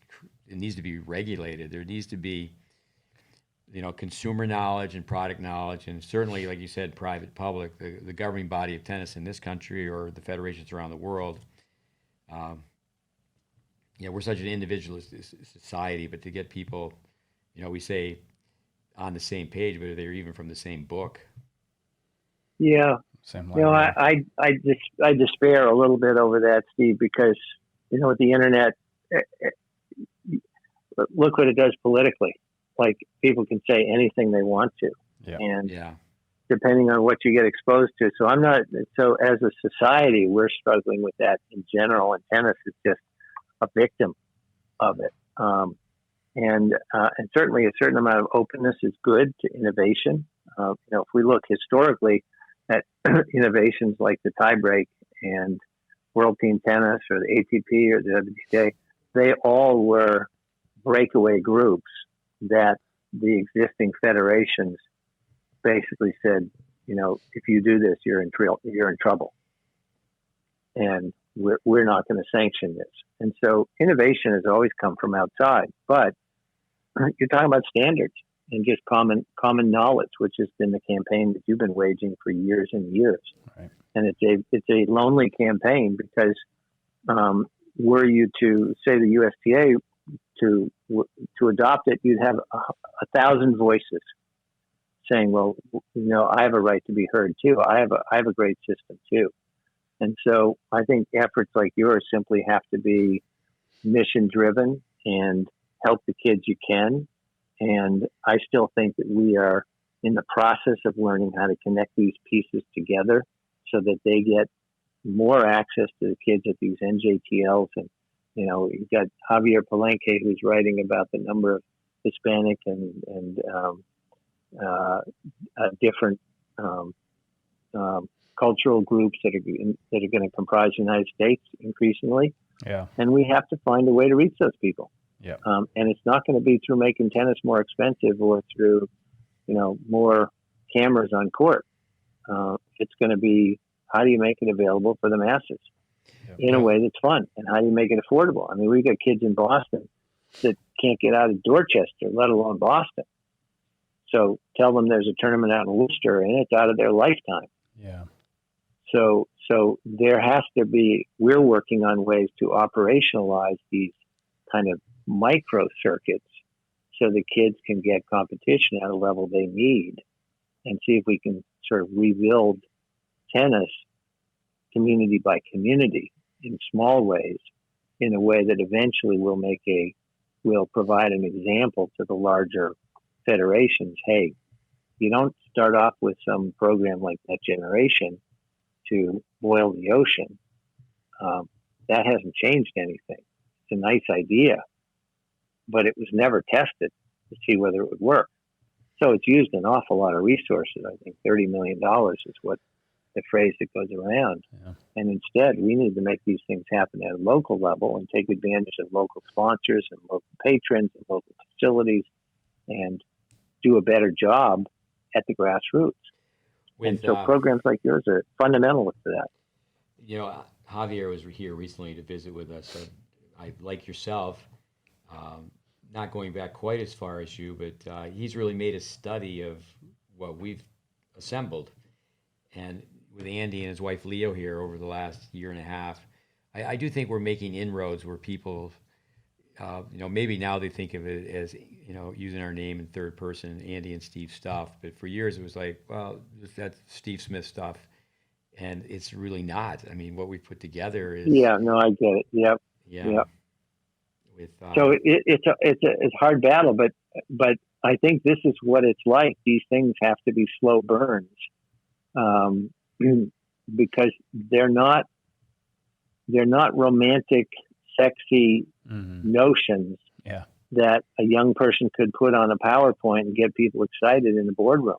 it needs to be regulated. There needs to be, consumer knowledge and product knowledge, and certainly, like you said, private, public, the governing body of tennis in this country or the federations around the world. We're such an individualist society, but to get people, we say on the same page, but they're even from the same book. Yeah. Same line. I despair a little bit over that, Steve, because, with the internet, look what it does politically. Like, people can say anything they want to. Yeah. And depending on what you get exposed to. So as a society, we're struggling with that in general, and tennis is just a victim of it. And certainly a certain amount of openness is good to innovation. If we look historically at innovations like the tiebreak and World Team Tennis or the ATP or the WTA, they all were breakaway groups that the existing federations basically said, if you do this, you're in trouble, and we're not going to sanction this. And so innovation has always come from outside, but you're talking about standards, and just common knowledge, which has been the campaign that you've been waging for years and years. Right. And it's a lonely campaign because were you to say the USTA to adopt it, you'd have 1,000 voices saying, well, I have a right to be heard too. I have a great system too. And so I think efforts like yours simply have to be mission driven and help the kids you can. And I still think that we are in the process of learning how to connect these pieces together so that they get more access to the kids at these NJTLs. And, you've got Javier Palenque, who's writing about the number of Hispanic and different cultural groups that are going to comprise the United States increasingly. Yeah. And we have to find a way to reach those people. Yeah. And it's not going to be through making tennis more expensive or through, more cameras on court. It's going to be, how do you make it available for the masses in a way that's fun? And how do you make it affordable? I mean, we've got kids in Boston that can't get out of Dorchester, let alone Boston. So tell them there's a tournament out in Worcester and it's out of their lifetime. Yeah. So there has to be, we're working on ways to operationalize these kind of micro circuits so the kids can get competition at a level they need, and see if we can sort of rebuild tennis community by community in small ways, in a way that eventually will provide an example to the larger federations. Hey, you don't start off with some program like That Generation to boil the ocean. That hasn't changed anything. It's a nice idea, but it was never tested to see whether it would work. So it's used an awful lot of resources. I think $30 million is what the phrase that goes around. Yeah. And instead, we need to make these things happen at a local level and take advantage of local sponsors and local patrons and local facilities and do a better job at the grassroots. And so programs like yours are fundamental to that. Javier was here recently to visit with us. I like yourself, not going back quite as far as you, but he's really made a study of what we've assembled. And with Andy and his wife Leo here over the last year and a half, I do think we're making inroads where people, maybe now they think of it as, using our name in third person, Andy and Steve stuff. But for years it was like, well, that's Steve Smith stuff. And it's really not. I mean, what we put together is. Yeah, no, I get it. Yep. Yeah. Yep. With, so it's a hard battle, but I think this is what it's like. These things have to be slow burns, because they're not romantic, sexy notions that a young person could put on a PowerPoint and get people excited in the boardroom.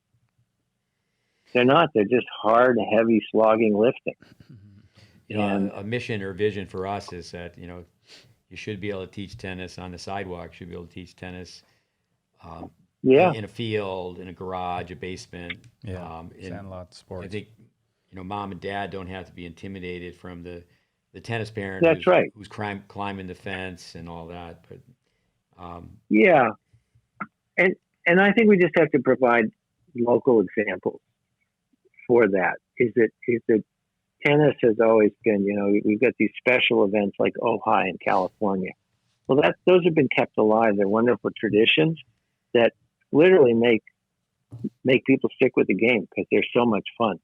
They're not. They're just hard, heavy, slogging lifting. A mission or vision for us is that, you should be able to teach tennis on the sidewalk. You should be able to teach tennis in a field, in a garage, a basement. Yeah, sandlot sports. I think, mom and dad don't have to be intimidated from the tennis parent who's climbing the fence and all that. But and I think we just have to provide local examples for that. Is that tennis has always been, we've got these special events like Ojai in California. Well, those have been kept alive. They're wonderful traditions that literally make people stick with the game because they're so much fun.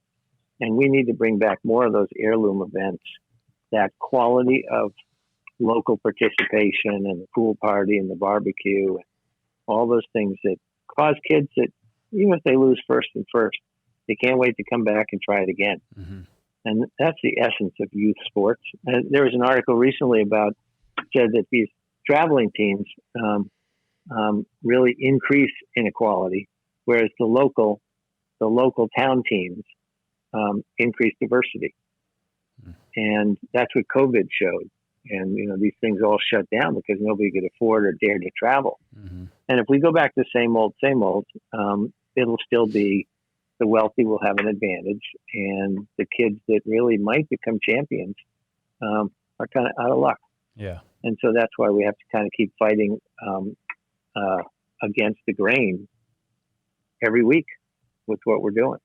And we need to bring back more of those heirloom events, that quality of local participation and the pool party and the barbecue, all those things that cause kids that, even if they lose first, they can't wait to come back and try it again. Mm-hmm. And that's the essence of youth sports. And there was an article recently said that these traveling teams really increase inequality, whereas the local town teams increase diversity. Mm-hmm. And that's what COVID showed. And, these things all shut down because nobody could afford or dare to travel. Mm-hmm. And if we go back to same old, it'll still be the wealthy will have an advantage, and the kids that really might become champions are kind of out of luck. Yeah. And so that's why we have to kind of keep fighting against the grain every week with what we're doing.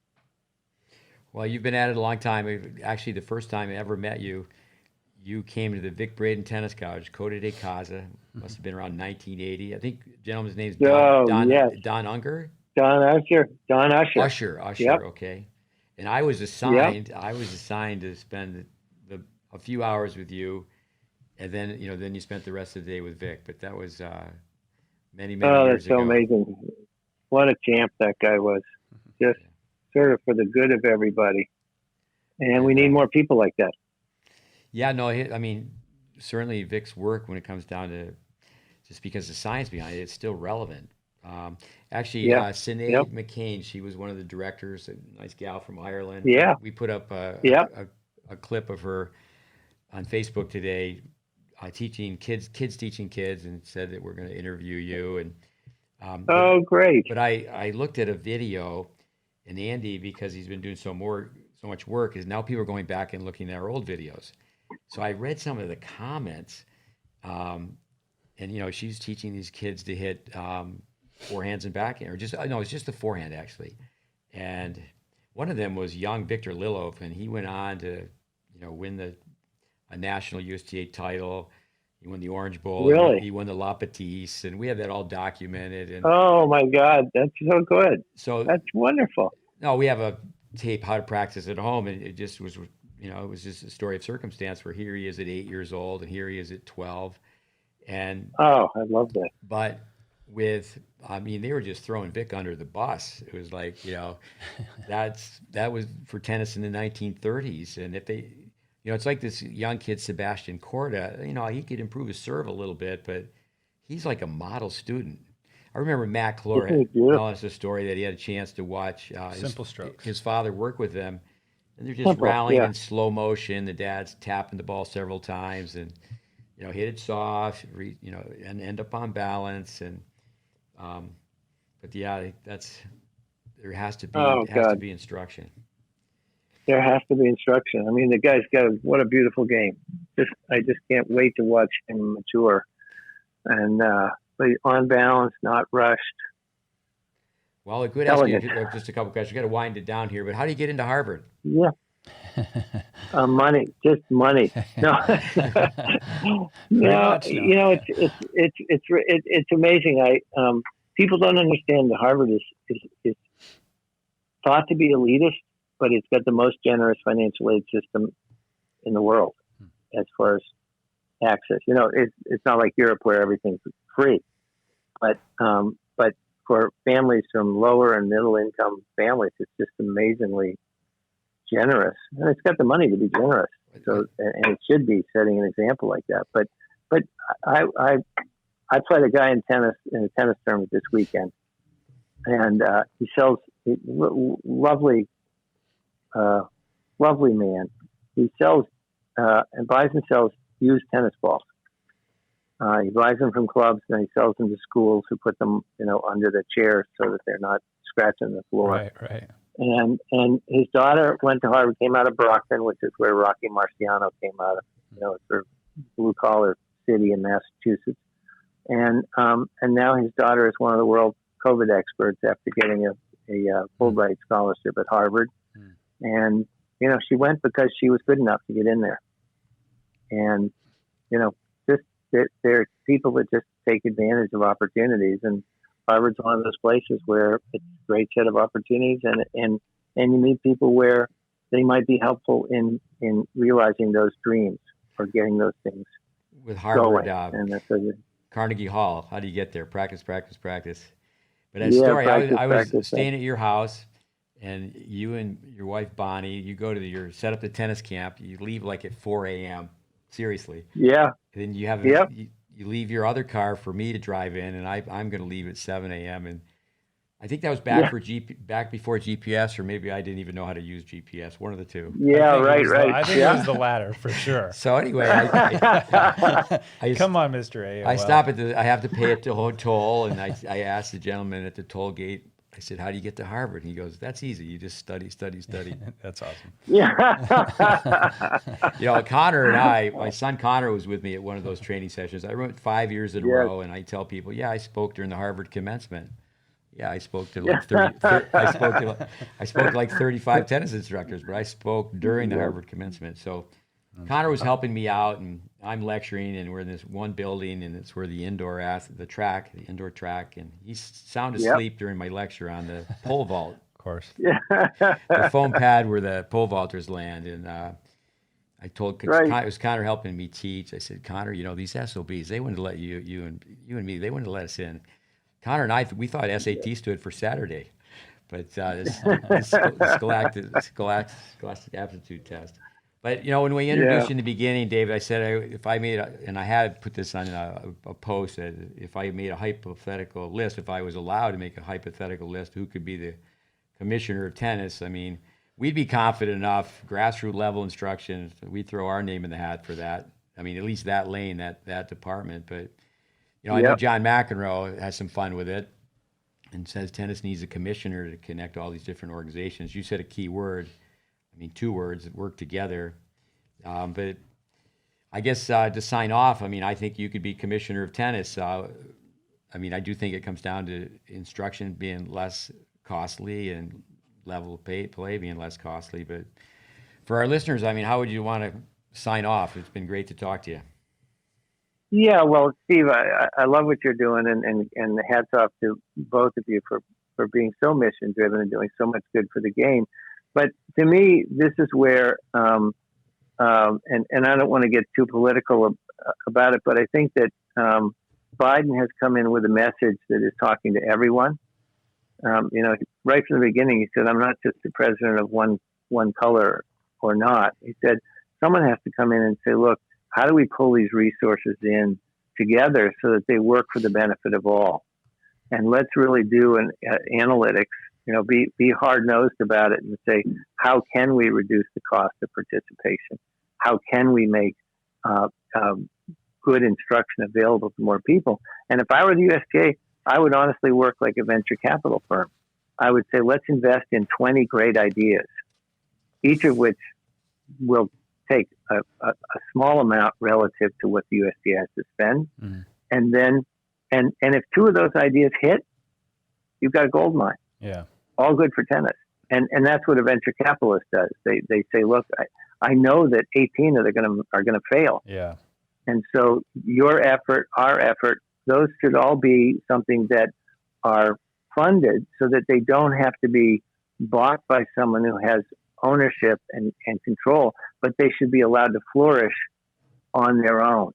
Well, you've been at it a long time. Actually, the first time I ever met you, you came to the Vic Braden Tennis College, Coda de Casa. Must have been around 1980. I think the gentleman's name is Don Unger. Don Usher. Usher. Yep. Okay. And I was assigned. Yep. I was assigned to spend a few hours with you, and then you spent the rest of the day with Vic. But that was many years ago. Oh, that's so amazing! What a champ that guy was. Just sort of for the good of everybody, and we need more people like that. Yeah, no, I mean, certainly Vic's work when it comes down to just because the science behind it, it's still relevant. Actually, Sinead McCain, she was one of the directors, a nice gal from Ireland. Yeah. We put up a clip of her on Facebook today, teaching kids teaching kids, and said that we're going to interview you. And great! But I looked at a video, and Andy, because he's been doing so much work, is now people are going back and looking at our old videos. So I read some of the comments, and she's teaching these kids to hit forehands and backhand, or it's just the forehand actually. And one of them was young Victor Lilov, and he went on to, win a national USTA title. He won the Orange Bowl. Really? He won the La Petite, and we have that all documented. And oh my God, that's so good. So that's wonderful. No, we have a tape how to practice at home, and it just was. It was just a story of circumstance where here he is at 8 years old and here he is at 12. And I love that. But they were just throwing Vic under the bus. It was like, that was for tennis in the 1930s. And if they, it's like this young kid, Sebastian Corda, he could improve his serve a little bit, but he's like a model student. I remember Matt Clore telling us a story that he had a chance to watch Simple Strokes. His father work with them. And they're just rallying in slow motion. The dad's tapping the ball several times, and hit it soft, and end up on balance. And but there has to be instruction. There has to be instruction. I mean, the guy's got what a beautiful game. I just can't wait to watch him mature, and on balance, not rushed. Well, I could ask you just a couple questions. We've got to wind it down here, but how do you get into Harvard? Yeah. Money, just money. No, no. It's amazing. People don't understand that Harvard is thought to be elitist, but it's got the most generous financial aid system in the world as far as access. It's not like Europe where everything's free, but for families from lower and middle income families, it's just amazingly generous, and it's got the money to be generous. So, and it should be setting an example like that. But I played a guy in a tennis tournament this weekend, and he sells lovely man. He sells and buys and sells used tennis balls. He buys them from clubs and he sells them to schools who put them, under the chairs so that they're not scratching the floor. Right. And his daughter went to Harvard, came out of Brockton, which is where Rocky Marciano came out of. It's a blue collar city in Massachusetts. And now his daughter is one of the world COVID experts after getting a Fulbright scholarship at Harvard. And she went because she was good enough to get in there. And there are people that just take advantage of opportunities, and Harvard's one of those places where it's a great set of opportunities, and you meet people where they might be helpful in realizing those dreams or getting those things with Harvard going. And Carnegie Hall. How do you get there? Practice. But that story, I was staying at your house, and you and your wife Bonnie, you go to set up the tennis camp. You leave like at 4 a.m. Seriously. Yeah. And then you have you leave your other car for me to drive in, and I'm going to leave at 7 a.m. And I think that was back before GPS, or maybe I didn't even know how to use GPS. One of the two. Yeah, right. I think it was the latter for sure. So anyway, come on, Mr. AOL. I stop I have to pay a toll, and I asked the gentleman at the toll gate. I said, "How do you get to Harvard?" And he goes, "That's easy. You just study." That's awesome. Yeah. Connor and my son Connor was with me at one of those training sessions. I went 5 years in a row, and I tell people, I spoke during the Harvard commencement. Yeah, I spoke to like 30, I spoke to like 35 tennis instructors, but I spoke during the Harvard commencement. So Connor was helping me out, and I'm lecturing, and we're in this one building, and it's where the indoor track, and he's sound asleep during my lecture on the pole vault. Of course. The foam pad where the pole vaulters land, and I told it was Connor helping me teach. I said, Connor, these SOBs, they wouldn't let you and me, they wouldn't let us in. Connor and I, we thought SAT stood for Saturday, but this Scholastic Aptitude Test. But when we introduced you in the beginning, David, I said if I made and I had put this on a post that if I made a hypothetical list, if I was allowed to make a hypothetical list, who could be the commissioner of tennis? I mean, we'd be confident enough, grassroots level instruction. We'd throw our name in the hat for that. I mean, at least that lane, that department, but. I know John McEnroe has some fun with it and says tennis needs a commissioner to connect all these different organizations. You said a key word. I mean, 2 words that work together. But I guess to sign off, I mean, I think you could be commissioner of tennis. I mean, I do think it comes down to instruction being less costly and level play being less costly. But for our listeners, I mean, how would you want to sign off? It's been great to talk to you. Yeah, well, Steve, I love what you're doing, and hats off to both of you for being so mission driven and doing so much good for the game. But to me, this is where, and I don't want to get too political about it, but I think that Biden has come in with a message that is talking to everyone. Right from the beginning, he said, "I'm not just the president of one color or not." He said, "Someone has to come in and say, look, how do we pull these resources in together so that they work for the benefit of all? And let's really do an analytics, be hard-nosed about it and say, how can we reduce the cost of participation? How can we make good instruction available to more people?" And if I were the USTA, I would honestly work like a venture capital firm. I would say, let's invest in 20 great ideas, each of which will take a small amount relative to what the USDA has to spend. Mm-hmm. And then, and if 2 of those ideas hit, you've got a gold mine. Yeah. All good for tennis. And that's what a venture capitalist does. They say, look, I know that 18 are going to fail. Yeah. And so your effort, our effort, those should all be something that are funded so that they don't have to be bought by someone who has ownership and control, but they should be allowed to flourish on their own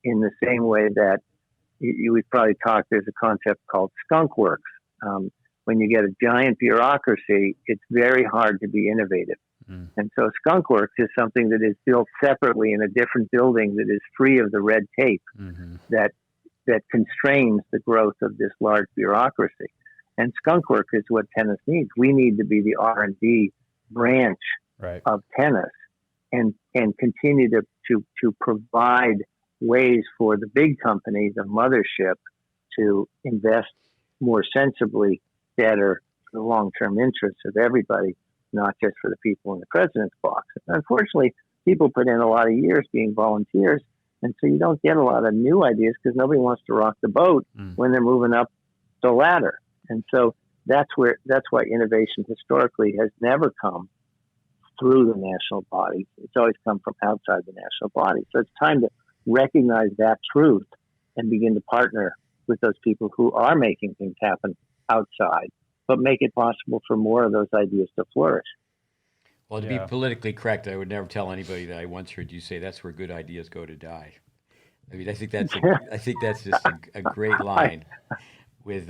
in the same way that we've probably talked, there's a concept called skunk works. When you get a giant bureaucracy, it's very hard to be innovative. Mm. And so skunk works is something that is built separately in a different building that is free of the red tape that constrains the growth of this large bureaucracy. And skunk work is what tennis needs. We need to be the R&D branch of tennis and continue to provide ways for the big company, the mothership, to invest more sensibly, better for the long-term interests of everybody, not just for the people in the president's box. And unfortunately, people put in a lot of years being volunteers, and so you don't get a lot of new ideas because nobody wants to rock the boat when they're moving up the ladder. And so that's why innovation historically has never come through the national body. It's always come from outside the national body. So it's time to recognize that truth and begin to partner with those people who are making things happen outside, but make it possible for more of those ideas to flourish. Well, to be politically correct, I would never tell anybody that I once heard you say that's where good ideas go to die. I mean, I think that's just a great line. With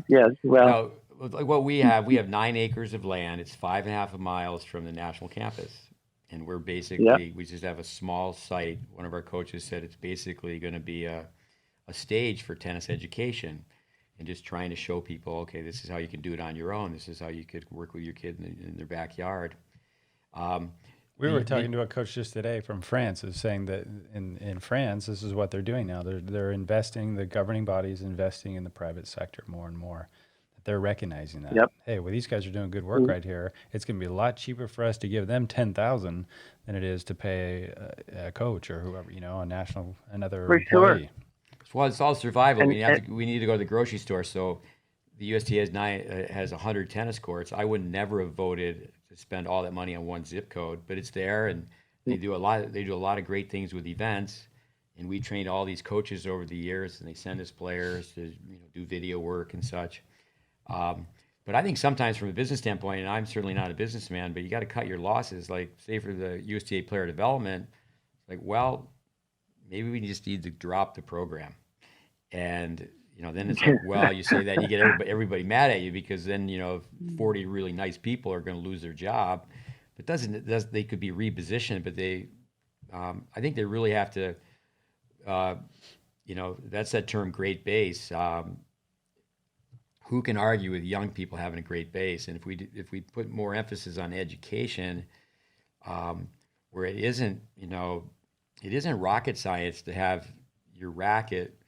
yes, well, like what we have 9 acres of land. It's 5.5 miles from the national campus, and we're basically we just have a small site. One of our coaches said it's basically going to be a stage for tennis education, and just trying to show people, okay, this is how you can do it on your own. This is how you could work with your kid in their backyard. We were talking to a coach just today from France, who's saying that in France, this is what they're doing now. They're investing, the governing bodies investing in the private sector more and more. They're recognizing that. Yep. Hey, well, these guys are doing good work right here. It's going to be a lot cheaper for us to give them $10,000 than it is to pay a coach or whoever, another for employee. Sure. Well, it's all survival. We need to go to the grocery store. So the USTA has 100 tennis courts. I would never have voted to spend all that money on one zip code, but it's there, and they do a lot. They do a lot of great things with events, and we trained all these coaches over the years, and they send us players to do video work and such. But I think sometimes from a business standpoint, and I'm certainly not a businessman, but you got to cut your losses. Like say for the USTA player development, like well, maybe we just need to drop the program, and then it's like, well, you say that and you get everybody mad at you because then 40 really nice people are going to lose their job. But they could be repositioned, but I think they really have to. That's that term, great base. Who can argue with young people having a great base? And if we put more emphasis on education, where it isn't rocket science to have your racket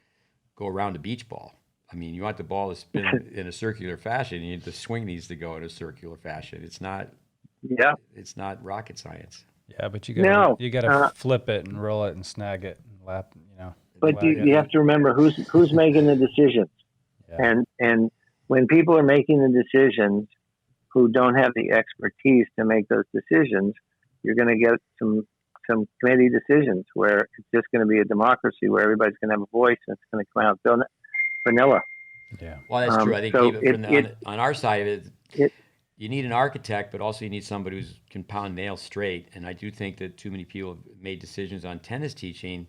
go around a beach ball. I mean, you want the ball to spin in a circular fashion. The swing needs to go in a circular fashion. It's not. Yeah. It's not rocket science. Yeah, but you gotta flip it and roll it and snag it and lap. But you have to remember who's making the decisions, and when people are making the decisions who don't have the expertise to make those decisions, you're going to get some committee decisions where it's just going to be a democracy where everybody's going to have a voice and it's going to come out vanilla. Yeah. Well, that's true. I think on our side of it, you need an architect, but also you need somebody who can pound nails straight. And I do think that too many people have made decisions on tennis teaching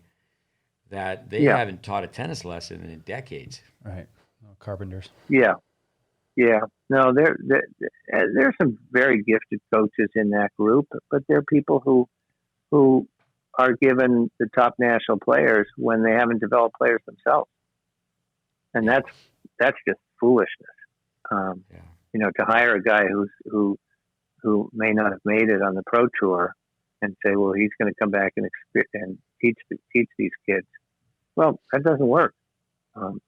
that they haven't taught a tennis lesson in decades. Right. No carpenters. Yeah. Yeah. No, there's some very gifted coaches in that group, but they're people who are given the top national players when they haven't developed players themselves. And that's just foolishness. To hire a guy who may not have made it on the pro tour and say, well, he's going to come back and teach these kids. Well, that doesn't work.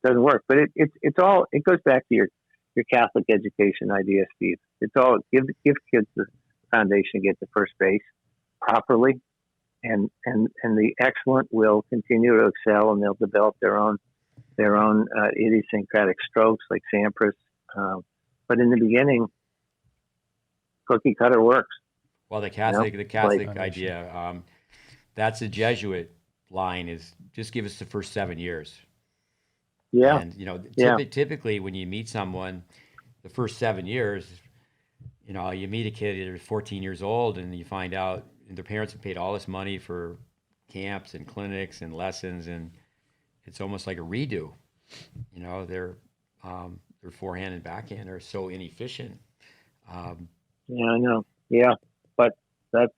Doesn't work. But it goes back to your Catholic education idea, Steve. It's all give kids the foundation to get to first base properly, and the excellent will continue to excel, and they'll develop their own idiosyncratic strokes like Sampras. But in the beginning, cookie cutter works. Well, the Catholic idea, that's a Jesuit line, is just give us the first 7 years. Yeah. And typically when you meet someone, the first 7 years, you meet a kid who's 14 years old, and you find out their parents have paid all this money for camps and clinics and lessons, and it's almost like a redo. Their forehand and backhand are so inefficient. I know. Yeah, but that's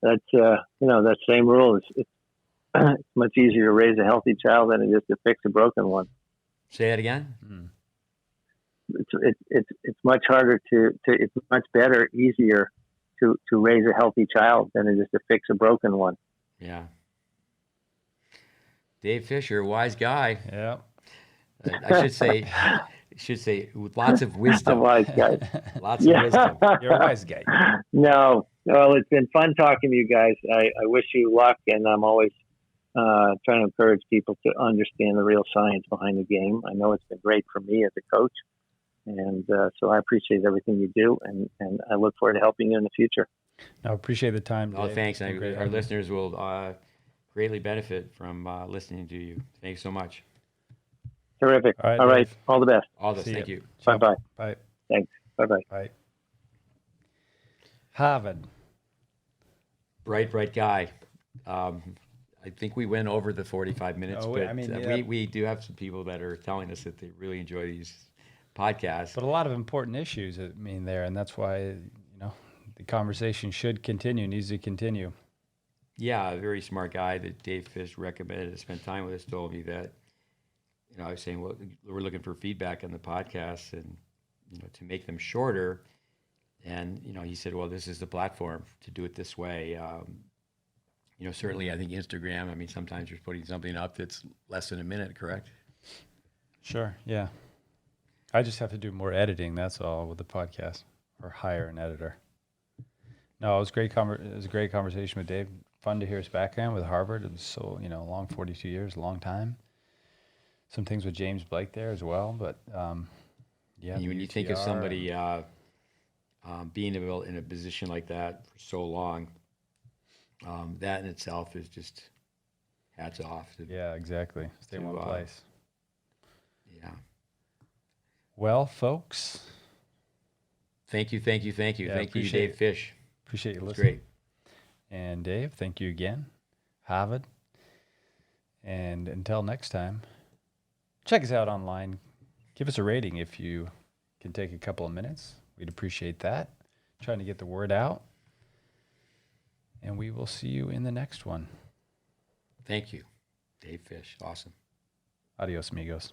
that same rule. It's much easier to raise a healthy child than it is to fix a broken one. Say that again. It's much harder it's much better, easier to raise a healthy child than it is to fix a broken one. Yeah. Dave Fisher, wise guy. Yeah. I should say with lots of wisdom. A wise guy. Lots of wisdom. You're a wise guy. No. Well, it's been fun talking to you guys. I wish you luck, and I'm always trying to encourage people to understand the real science behind the game. I know it's been great for me as a coach, and so I appreciate everything you do, and I look forward to helping you in the future. I appreciate the time. Oh, thanks. Our listeners will greatly benefit from listening to you. Thanks so much. Terrific. All right. All the best. All the best. Thank you. Bye-bye. Bye. Thanks. Bye-bye. Bye. Harvard. Bright guy. I think we went over the 45 minutes, we do have some people that are telling us that they really enjoy these podcasts. But a lot of important issues, there, and that's why, the conversation should continue, needs to continue. Yeah, a very smart guy that Dave Fish recommended to spend time with us told me that, I was saying, well, we're looking for feedback on the podcast and, to make them shorter. And, he said, well, this is the platform to do it this way. Certainly I think Instagram, sometimes you're putting something up that's less than a minute, correct? Sure, yeah. I just have to do more editing, that's all, with the podcast, or hire an editor. No, it was great. It was a great conversation with Dave. Fun to hear his background with Harvard. It was so, long, 42 years, a long time. Some things with James Blake there as well, but Yeah. When you think of somebody being able in a position like that for so long, that in itself is just hats off. Yeah, exactly. Stay in one place. Yeah. Well, folks. Thank you. Yeah, Thank you, Dave Fish. Appreciate you listening. Great. And Dave, thank you again. Harvard. And until next time, check us out online. Give us a rating if you can take a couple of minutes. We'd appreciate that. Trying to get the word out. And we will see you in the next one. Thank you, Dave Fish. Awesome. Adios, amigos.